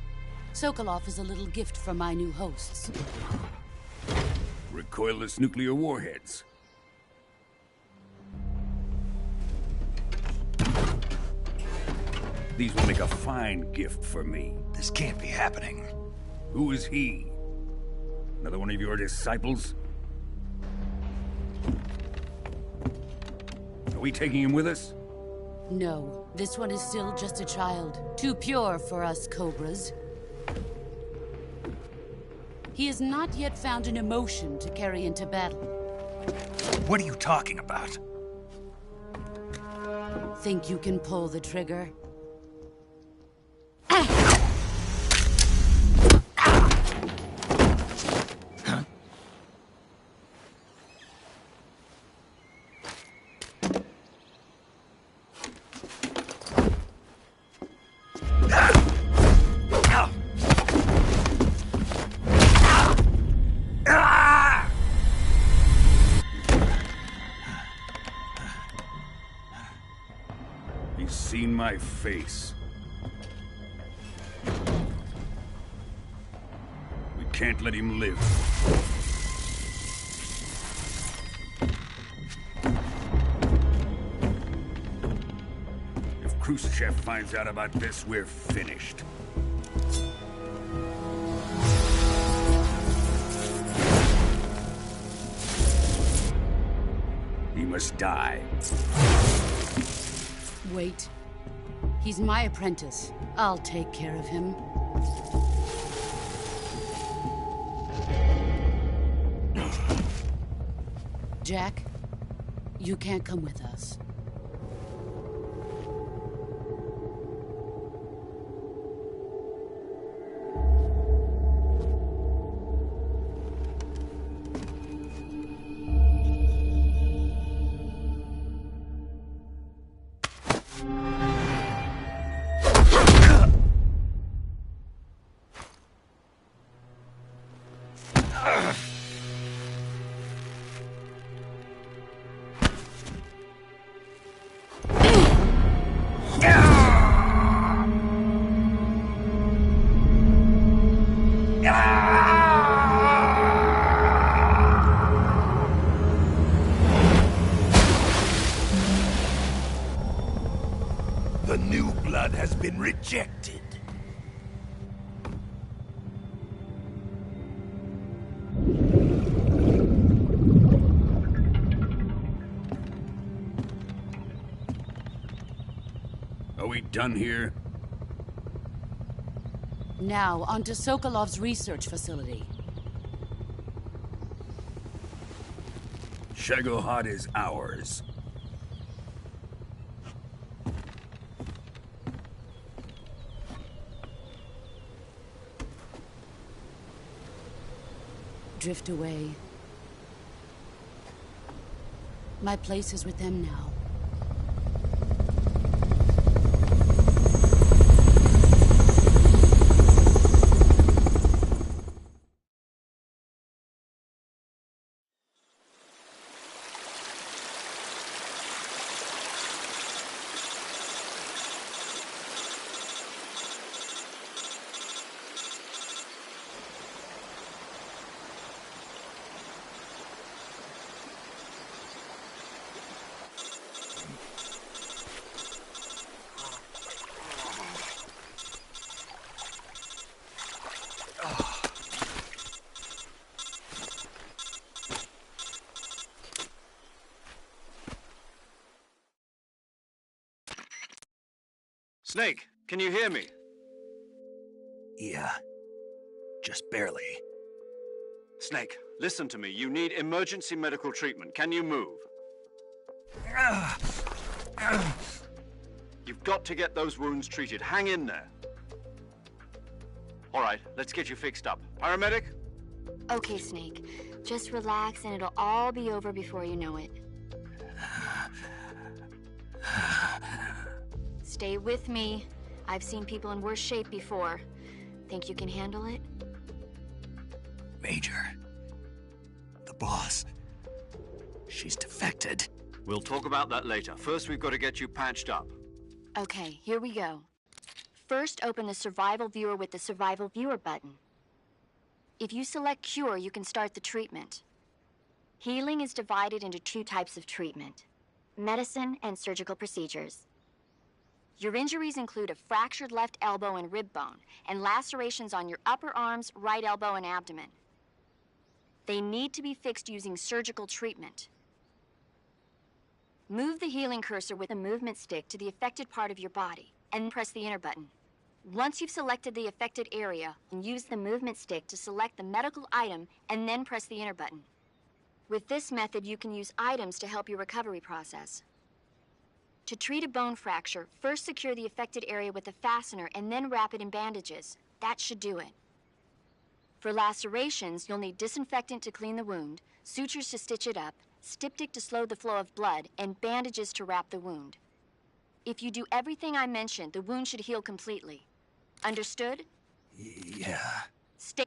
Speaker 7: Sokolov is a little gift from my new hosts.
Speaker 12: Recoilless nuclear warheads. These will make a fine gift for me.
Speaker 1: This can't be happening.
Speaker 12: Who is he? Another one of your disciples? Are we taking him with us?
Speaker 7: No, this one is still just a child. Too pure for us Cobras. He has not yet found an emotion to carry into battle.
Speaker 1: What are you talking about?
Speaker 7: Think you can pull the trigger?
Speaker 12: He's seen my face. We can't let him live. If Khrushchev finds out about this, we're finished. He must die.
Speaker 7: Wait. He's my apprentice. I'll take care of him. Jack, you can't come with us.
Speaker 1: The new blood has been rejected.
Speaker 12: Are we done here?
Speaker 7: Now, onto Sokolov's research facility.
Speaker 12: Shagohod is ours.
Speaker 7: Drift away. My place is with them now.
Speaker 2: Snake, can you hear me?
Speaker 1: Yeah. Just barely.
Speaker 2: Snake, listen to me. You need emergency medical treatment. Can you move? You've got to get those wounds treated. Hang in there. All right, let's get you fixed up. Paramedic?
Speaker 6: Okay, Snake. Just relax and it'll all be over before you know it. Stay with me. I've seen people in worse shape before. Think you can handle it?
Speaker 1: Major. The boss. She's defected.
Speaker 2: We'll talk about that later. First, we've got to get you patched up.
Speaker 6: Okay, here we go. First, open the Survival Viewer with the Survival Viewer button. If you select Cure, you can start the treatment. Healing is divided into 2 types of treatment: medicine and surgical procedures. Your injuries include a fractured left elbow and rib bone, and lacerations on your upper arms, right elbow, and abdomen. They need to be fixed using surgical treatment. Move the healing cursor with a movement stick to the affected part of your body, and press the enter button. Once you've selected the affected area, use the movement stick to select the medical item, and then press the enter button. With this method, you can use items to help your recovery process. To treat a bone fracture, first secure the affected area with a fastener and then wrap it in bandages. That should do it. For lacerations, you'll need disinfectant to clean the wound, sutures to stitch it up, styptic to slow the flow of blood, and bandages to wrap the wound. If you do everything I mentioned, the wound should heal completely. Understood?
Speaker 1: Yeah.
Speaker 6: Stay.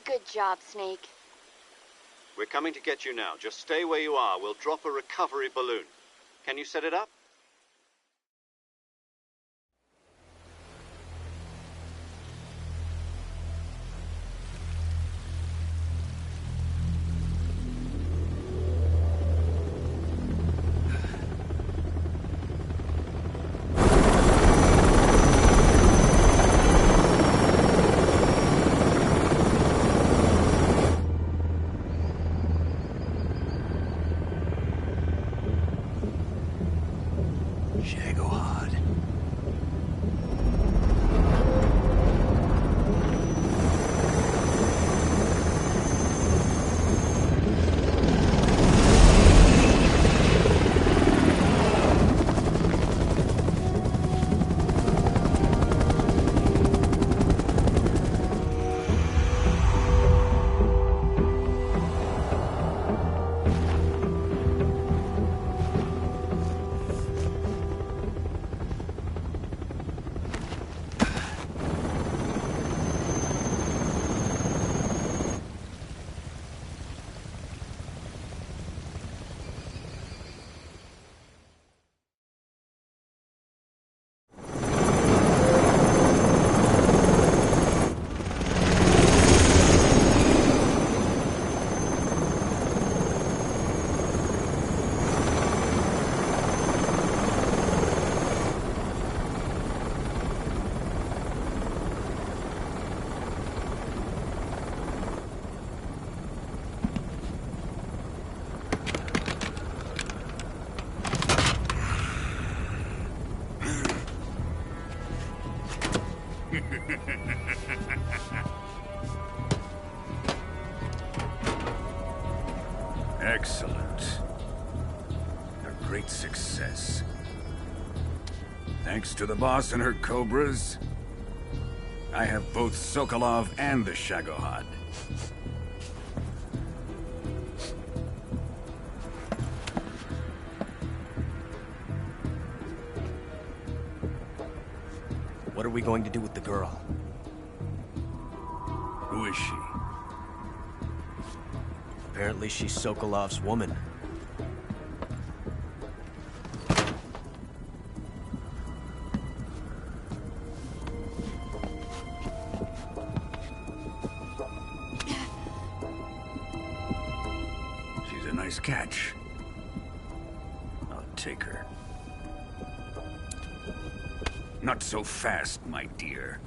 Speaker 6: Good job, Snake.
Speaker 2: We're coming to get you now. Just stay where you are. We'll drop a recovery balloon. Can you set it up?
Speaker 12: Excellent. A great success. Thanks to the boss and her cobras, I have both Sokolov and the Shagohod.
Speaker 8: What are we going to do with the girl?
Speaker 12: Who is she?
Speaker 8: Apparently she's Sokolov's woman.
Speaker 12: She's a nice catch. I'll take her. Not so fast, my dear.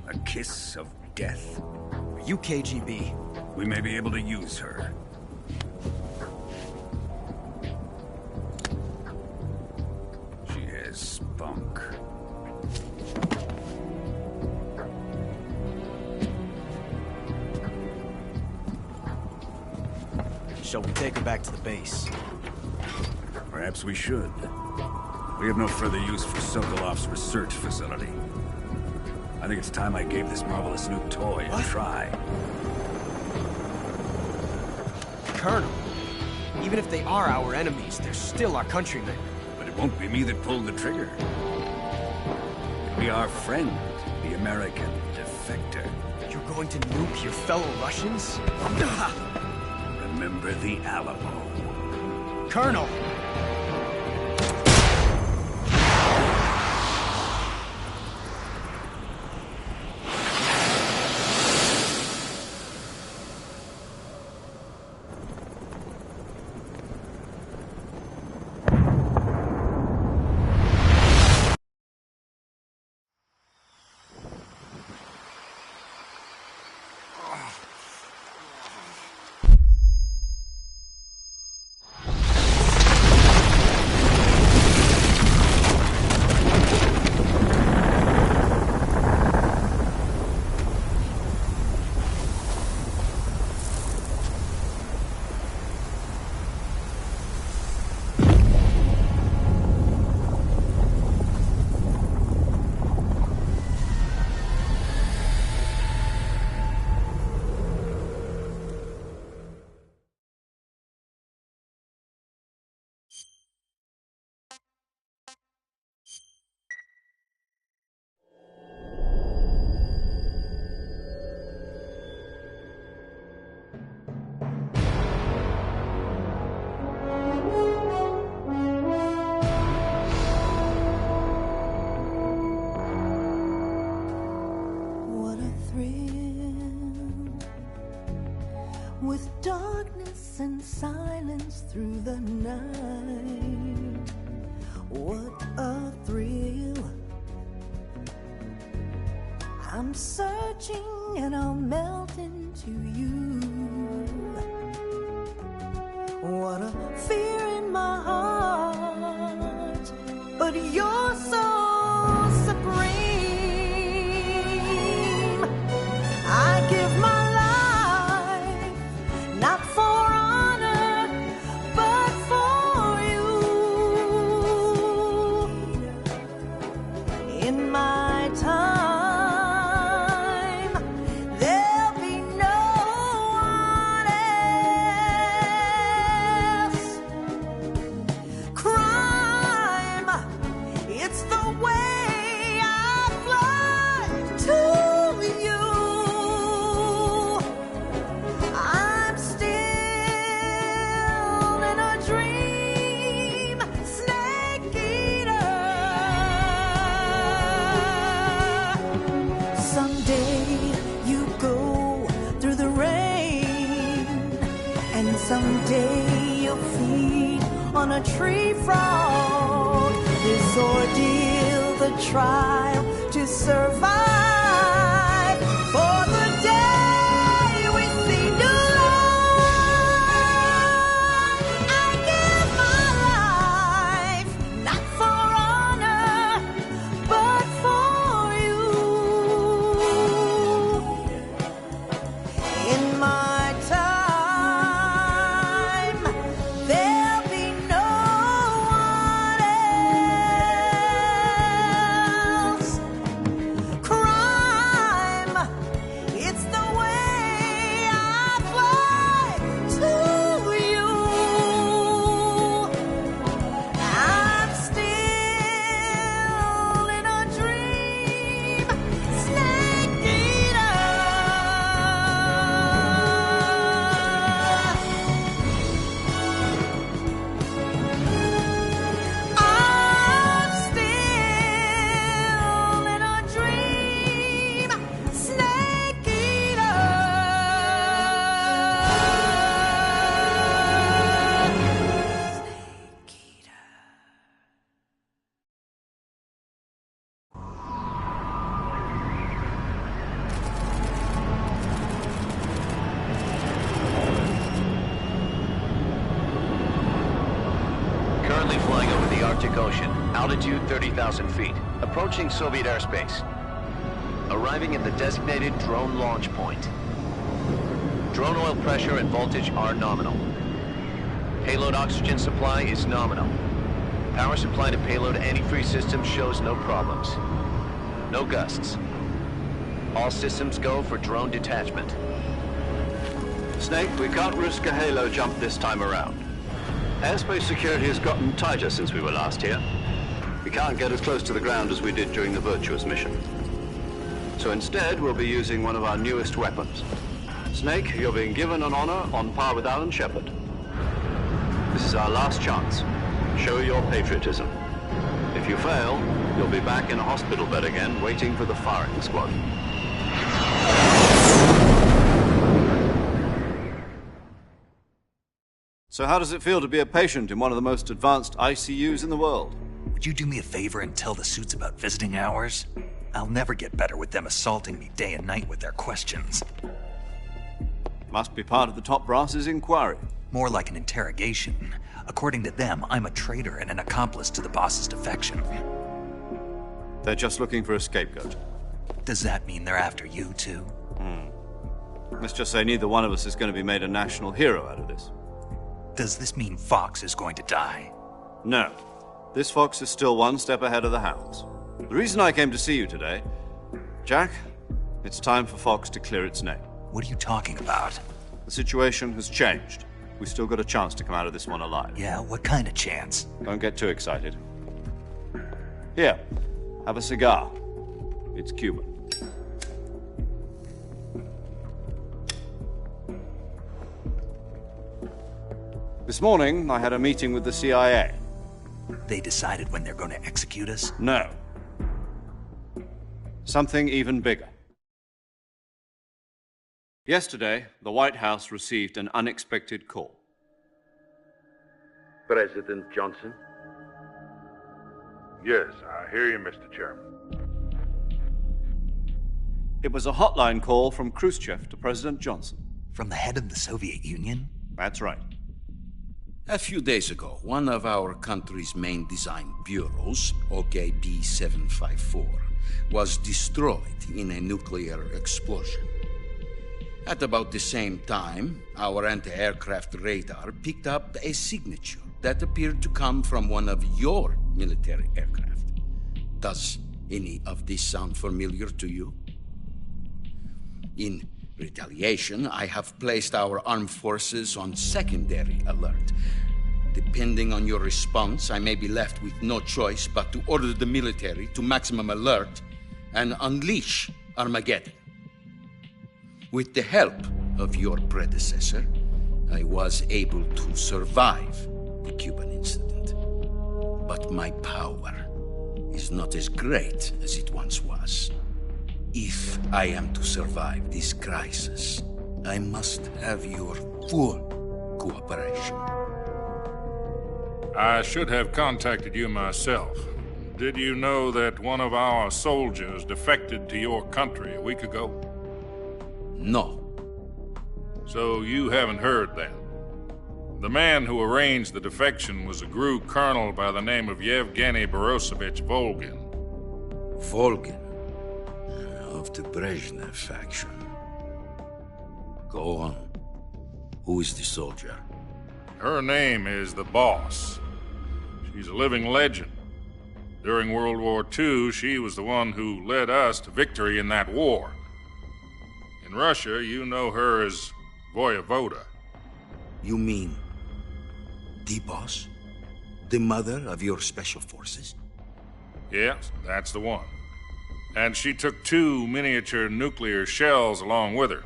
Speaker 12: A kiss of death?
Speaker 8: Are you KGB?
Speaker 12: We may be able to use her. She has spunk.
Speaker 8: Shall we take her back to the base?
Speaker 12: Perhaps we should. We have no further use for Sokolov's research facility. I think it's time I gave this marvelous new toy a try.
Speaker 8: Colonel, even if they are our enemies, they're still our countrymen.
Speaker 12: But it won't be me that pulled the trigger. It'll be our friend, the American defector.
Speaker 8: You're going to nuke your fellow Russians?
Speaker 12: Remember the Alamo.
Speaker 8: Colonel!
Speaker 13: With darkness and silence through the night, what a thrill. I'm searching and I'll melt into you. What a fear in my heart, but you're so supreme. I give my not for honor, but for you. In my time, there'll be no one else. Crime, it's the way I fly to you. Someday you'll feed on a tree frog. This ordeal, the trial to survive. For the day we see new life, I give my in my time, there'll be no one else. Crime, it's the way I fly to you. I'm still in a dream, snake eater. I'm still in a dream, snake eater.
Speaker 4: Currently flying over the Arctic Ocean. Altitude 30,000 feet. Approaching Soviet airspace. Arriving at the designated drone launch point. Drone oil pressure and voltage are nominal. Payload oxygen supply is nominal. Power supply to payload antifreeze system shows no problems. No gusts. All systems go for drone detachment.
Speaker 2: Snake, we can't risk a halo jump this time around. Airspace security has gotten tighter since we were last here. We can't get as close to the ground as we did during the Virtuous mission. So instead, we'll be using one of our newest weapons. Snake, you're being given an honor on par with Alan Shepard. This is our last chance. Show your patriotism. If you fail, you'll be back in a hospital bed again, waiting for the firing squad. So how does it feel to be a patient in one of the most advanced ICUs in the world?
Speaker 1: Would you do me a favor and tell the suits about visiting hours? I'll never get better with them assaulting me day and night with their questions.
Speaker 2: Must be part of the top brass's inquiry.
Speaker 1: More like an interrogation. According to them, I'm a traitor and an accomplice to the boss's defection.
Speaker 2: They're just looking for a scapegoat.
Speaker 1: Does that mean they're after you, too?
Speaker 2: Let's just say neither one of us is going to be made a national hero out of this.
Speaker 1: Does this mean Fox is going to die?
Speaker 2: No. This fox is still one step ahead of the hounds. The reason I came to see you today, Jack, it's time for Fox to clear its name.
Speaker 1: What are you talking about?
Speaker 2: The situation has changed. We've still got a chance to come out of this one alive.
Speaker 1: Yeah, what kind of chance?
Speaker 2: Don't get too excited. Here, have a cigar. It's Cuban. This morning, I had a meeting with the CIA.
Speaker 1: They decided when they're going to execute us?
Speaker 2: No. Something even bigger. Yesterday, the White House received an unexpected call.
Speaker 14: President Johnson?
Speaker 15: Yes, I hear you, Mr. Chairman.
Speaker 2: It was a hotline call from Khrushchev to President Johnson.
Speaker 1: From the head of the Soviet Union?
Speaker 2: That's right.
Speaker 9: A few days ago, one of our country's main design bureaus, OKB 754, was destroyed in a nuclear explosion. At about the same time, our anti-aircraft radar picked up a signature that appeared to come from one of your military aircraft. Does any of this sound familiar to you? In retaliation, I have placed our armed forces on secondary alert. Depending on your response, I may be left with no choice but to order the military to maximum alert and unleash Armageddon. With the help of your predecessor, I was able to survive the Cuban incident. But my power is not as great as it once was. If I am to survive this crisis, I must have your full cooperation.
Speaker 15: I should have contacted you myself. Did you know that one of our soldiers defected to your country a week ago?
Speaker 9: No.
Speaker 15: So you haven't heard then? The man who arranged the defection was a GRU colonel by the name of Yevgeny Borosovich Volgin.
Speaker 9: Volgin? Of the Brezhnev faction. Go on. Who is the soldier?
Speaker 15: Her name is the Boss. She's a living legend. During World War II, she was the one who led us to victory in that war. In Russia, you know her as Voyevoda.
Speaker 9: You mean the Boss? The mother of your special forces?
Speaker 15: Yes, that's the one. And she took 2 miniature nuclear shells along with her.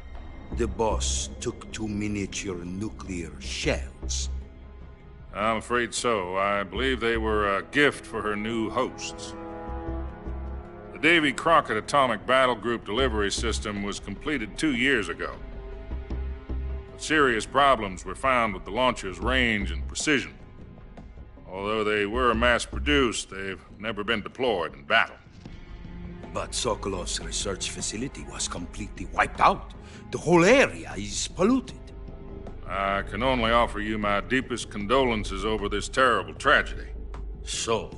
Speaker 9: The Boss took 2 miniature nuclear shells?
Speaker 15: I'm afraid so. I believe they were a gift for her new hosts. The Davy Crockett Atomic Battle Group delivery system was completed 2 years ago. But serious problems were found with the launcher's range and precision. Although they were mass-produced, they've never been deployed in battle.
Speaker 9: But Sokolov's research facility was completely wiped out. The whole area is polluted.
Speaker 15: I can only offer you my deepest condolences over this terrible tragedy.
Speaker 9: So,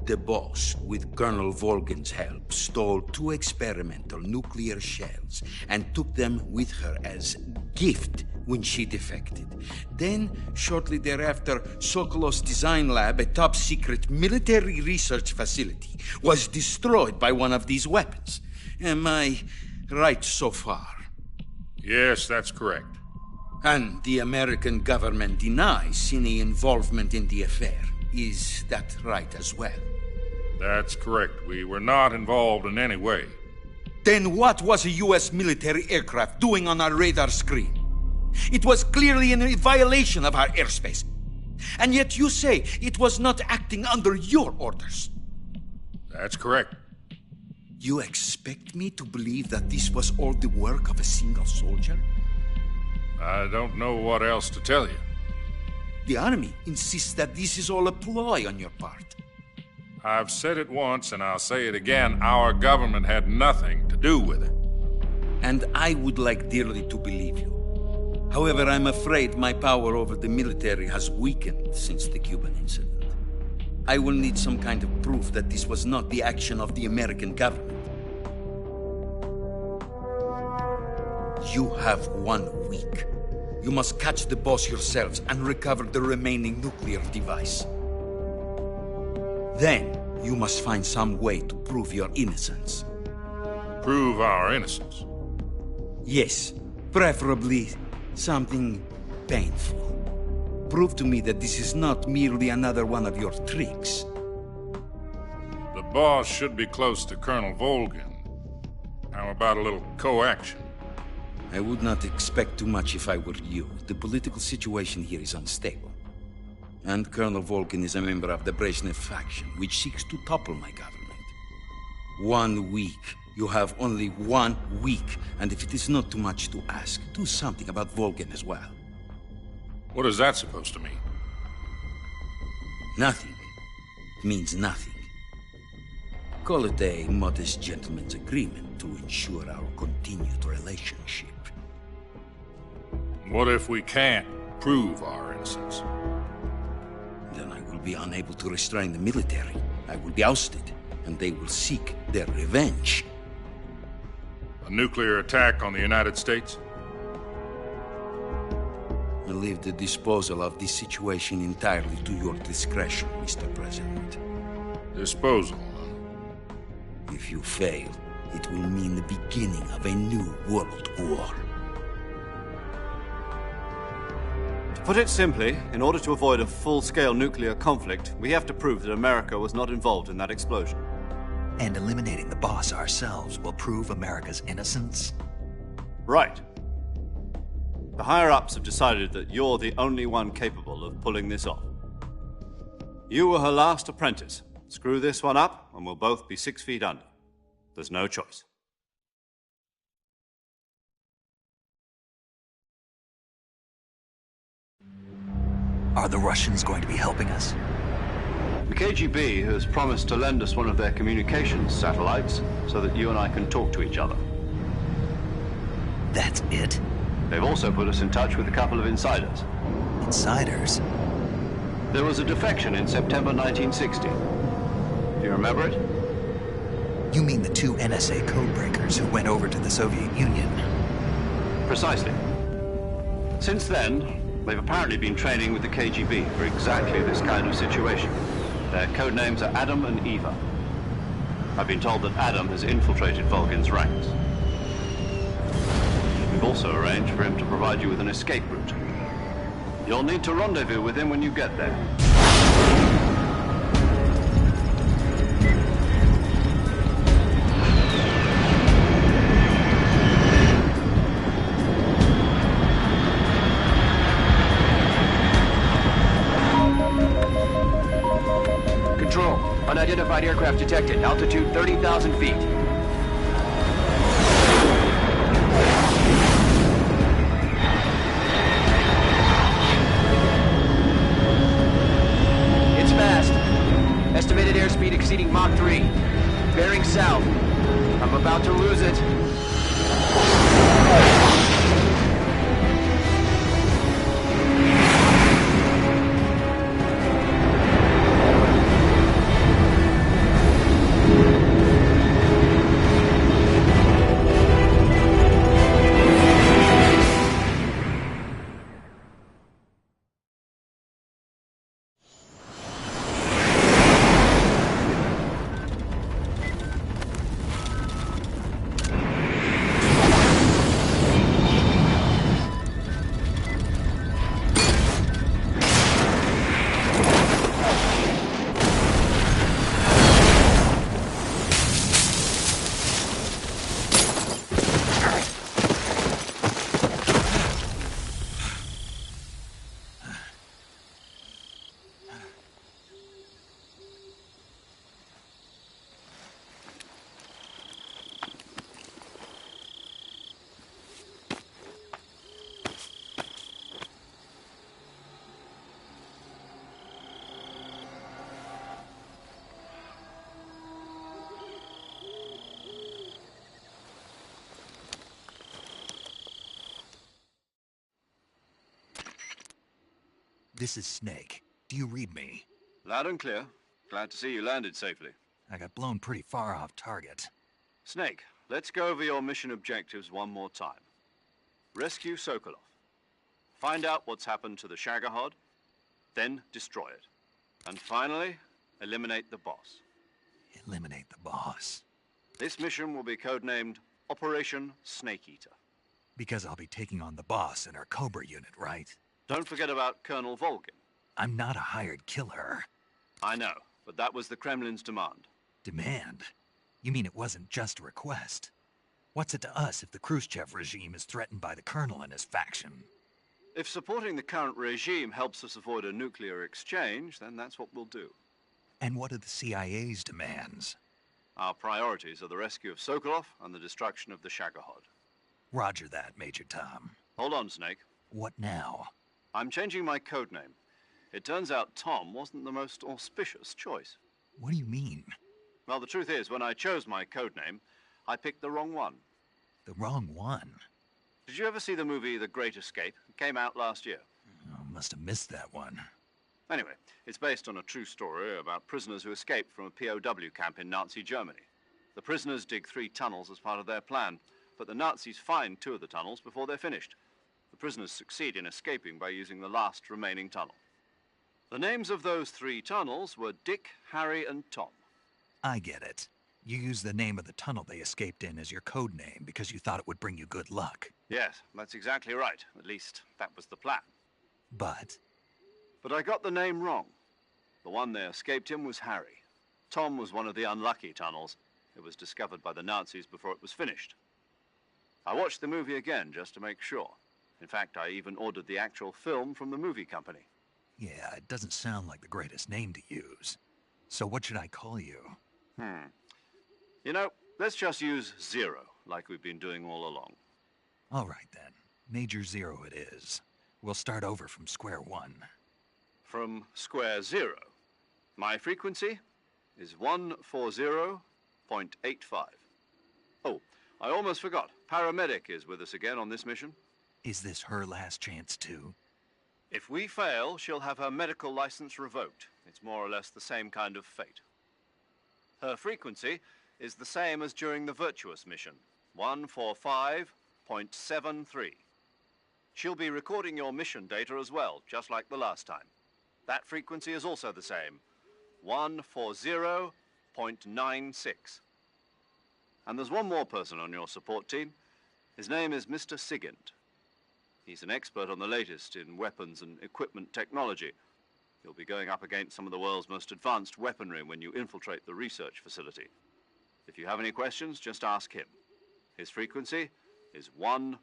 Speaker 9: the Boss, with Colonel Volgin's help, stole 2 experimental nuclear shells and took them with her as gift when she defected. Then, shortly thereafter, Sokolov's design lab, a top-secret military research facility, was destroyed by one of these weapons. Am I right so far?
Speaker 15: Yes, that's correct.
Speaker 9: And the American government denies any involvement in the affair. Is that right as well?
Speaker 15: That's correct. We were not involved in any way.
Speaker 9: Then what was a U.S. military aircraft doing on our radar screen? It was clearly in violation of our airspace. And yet you say it was not acting under your orders.
Speaker 15: That's correct.
Speaker 9: You expect me to believe that this was all the work of a single soldier?
Speaker 15: I don't know what else to tell you.
Speaker 9: The army insists that this is all a ploy on your part.
Speaker 15: I've said it once and I'll say it again. Our government had nothing to do with it.
Speaker 9: And I would like dearly to believe you. However, I'm afraid my power over the military has weakened since the Cuban incident. I will need some kind of proof that this was not the action of the American government. You have 1 week. You must catch the Boss yourselves and recover the remaining nuclear device. Then, you must find some way to prove your innocence.
Speaker 15: Prove our innocence?
Speaker 9: Yes, preferably something painful. Prove to me that this is not merely another one of your tricks.
Speaker 15: The Boss should be close to Colonel Volgin. How about a little coaction?
Speaker 9: I would not expect too much if I were you. The political situation here is unstable. And Colonel Volgin is a member of the Brezhnev faction, which seeks to topple my government. 1 week. You have only 1 week, and if it is not too much to ask, do something about Volgin as well.
Speaker 15: What is that supposed to mean?
Speaker 9: Nothing. It means nothing. Call it a modest gentleman's agreement to ensure our continued relationship.
Speaker 15: What if we can't prove our innocence?
Speaker 9: Then I will be unable to restrain the military. I will be ousted, and they will seek their revenge.
Speaker 15: A nuclear attack on the United States?
Speaker 9: I leave the disposal of this situation entirely to your discretion, Mr. President.
Speaker 15: Disposal?
Speaker 9: If you fail, it will mean the beginning of a new world war.
Speaker 2: To put it simply, in order to avoid a full-scale nuclear conflict, we have to prove that America was not involved in that explosion.
Speaker 1: And eliminating the Boss ourselves will prove America's innocence?
Speaker 2: Right. The higher-ups have decided that you're the only one capable of pulling this off. You were her last apprentice. Screw this one up, and we'll both be 6 feet under. There's no choice.
Speaker 1: Are the Russians going to be helping us?
Speaker 2: The KGB has promised to lend us one of their communications satellites so that you and I can talk to each other.
Speaker 1: That's it?
Speaker 2: They've also put us in touch with a couple of insiders.
Speaker 1: Insiders?
Speaker 2: There was a defection in September 1960. Do you remember it?
Speaker 1: You mean the 2 NSA codebreakers who went over to the Soviet Union?
Speaker 2: Precisely. Since then, they've apparently been training with the KGB for exactly this kind of situation. Their code names are Adam and Eva. I've been told that Adam has infiltrated Volgin's ranks. We've also arranged for him to provide you with an escape route. You'll need to rendezvous with him when you get there.
Speaker 4: Control. Unidentified aircraft detected. Altitude 30,000 feet. It's fast. Estimated airspeed exceeding Mach 3. Bearing south. I'm about to lose it.
Speaker 1: This is Snake. Do you read me?
Speaker 2: Loud and clear. Glad to see you landed safely.
Speaker 1: I got blown pretty far off target.
Speaker 2: Snake, let's go over your mission objectives one more time. Rescue Sokolov. Find out what's happened to the Shagohod, then destroy it. And finally, eliminate the boss.
Speaker 1: Eliminate the boss?
Speaker 2: This mission will be codenamed Operation Snake Eater.
Speaker 1: Because I'll be taking on the boss in our Cobra unit, right?
Speaker 2: Don't forget about Colonel Volgin.
Speaker 1: I'm not a hired killer.
Speaker 2: I know, but that was the Kremlin's demand.
Speaker 1: Demand? You mean it wasn't just a request? What's it to us if the Khrushchev regime is threatened by the Colonel and his faction?
Speaker 2: If supporting the current regime helps us avoid a nuclear exchange, then that's what we'll do.
Speaker 1: And what are the CIA's demands?
Speaker 2: Our priorities are the rescue of Sokolov and the destruction of the Shagohod.
Speaker 1: Roger that, Major Tom.
Speaker 2: Hold on, Snake.
Speaker 1: What now?
Speaker 2: I'm changing my codename. It turns out Tom wasn't the most auspicious choice.
Speaker 1: What do you mean?
Speaker 2: Well, the truth is, when I chose my codename, I picked the wrong one.
Speaker 1: The wrong one?
Speaker 2: Did you ever see the movie The Great Escape? It came out last year.
Speaker 1: Oh, must have missed that one.
Speaker 2: Anyway, it's based on a true story about prisoners who escaped from a POW camp in Nazi Germany. The prisoners dig 3 tunnels as part of their plan, but the Nazis find 2 of the tunnels before they're finished. The prisoners succeed in escaping by using the last remaining tunnel. The names of those 3 tunnels were Dick, Harry, and Tom.
Speaker 1: I get it. You used the name of the tunnel they escaped in as your code name because you thought it would bring you good luck.
Speaker 2: Yes, that's exactly right. At least, that was the plan.
Speaker 1: But
Speaker 2: I got the name wrong. The one they escaped in was Harry. Tom was one of the unlucky tunnels. It was discovered by the Nazis before it was finished. I watched the movie again just to make sure. In fact, I even ordered the actual film from the movie company.
Speaker 1: yeah, it doesn't sound like the greatest name to use. So what should I call you?
Speaker 2: You know, let's just use Zero, like we've been doing all along.
Speaker 1: All right, then. Major Zero it is. We'll start over from square one.
Speaker 2: From square 0. My frequency is 140.85. Oh, I almost forgot. Paramedic is with us again on this mission.
Speaker 1: Is this her last chance, too?
Speaker 2: If we fail, she'll have her medical license revoked. It's more or less the same kind of fate. Her frequency is the same as during the Virtuous mission, 145.73. She'll be recording your mission data as well, just like the last time. That frequency is also the same, 140.96. And there's one more person on your support team. His name is Mr. Sigint. He's an expert on the latest in weapons and equipment technology. You'll be going up against some of the world's most advanced weaponry when you infiltrate the research facility. If you have any questions, just ask him. His frequency is 148.41.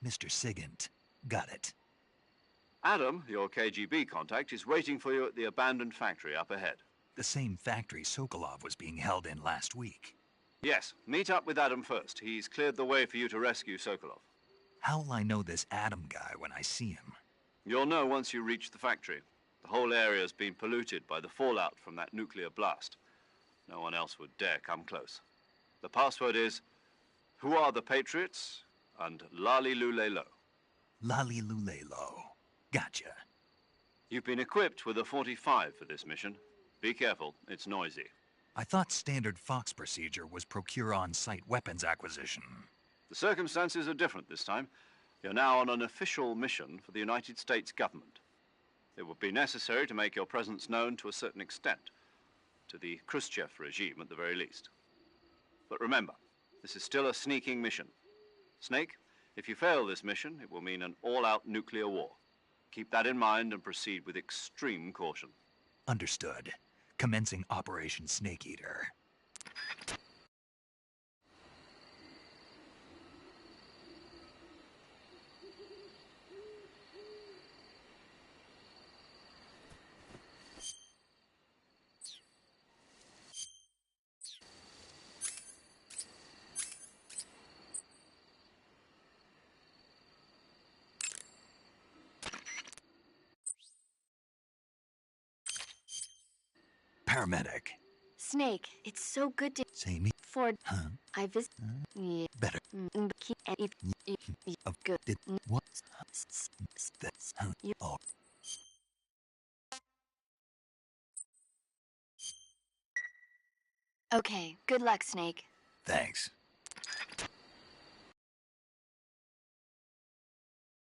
Speaker 1: Mr. Sigint. Got it.
Speaker 2: Adam, your KGB contact, is waiting for you at the abandoned factory up ahead.
Speaker 1: The same factory Sokolov was being held in last week.
Speaker 2: Yes, meet up with Adam first. He's cleared the way for you to rescue Sokolov.
Speaker 1: How'll I know this Adam guy when I see him?
Speaker 2: You'll know once you reach the factory. The whole area's been polluted by the fallout from that nuclear blast. No one else would dare come close. The password is, "Who are the Patriots?" and Lali Lule Lo.
Speaker 1: Lali Lule Lo. Gotcha.
Speaker 2: You've been equipped with a 45 for this mission. Be careful, it's noisy.
Speaker 1: I thought standard Fox procedure was procure on-site weapons acquisition.
Speaker 2: The circumstances are different this time. You're now on an official mission for the United States government. It would be necessary to make your presence known to a certain extent, to the Khrushchev regime at the very least. But remember, this is still a sneaking mission. Snake, if you fail this mission, it will mean an all-out nuclear war. Keep that in mind and proceed with extreme caution.
Speaker 1: Understood. Commencing Operation Snake Eater. Paramedic.
Speaker 6: Snake, it's so good to
Speaker 1: Say me.
Speaker 6: Ford.
Speaker 1: Huh?
Speaker 6: I visit.
Speaker 1: Better.
Speaker 6: Good.
Speaker 1: Did what? That's oh.
Speaker 6: Okay, good luck, Snake.
Speaker 1: Thanks.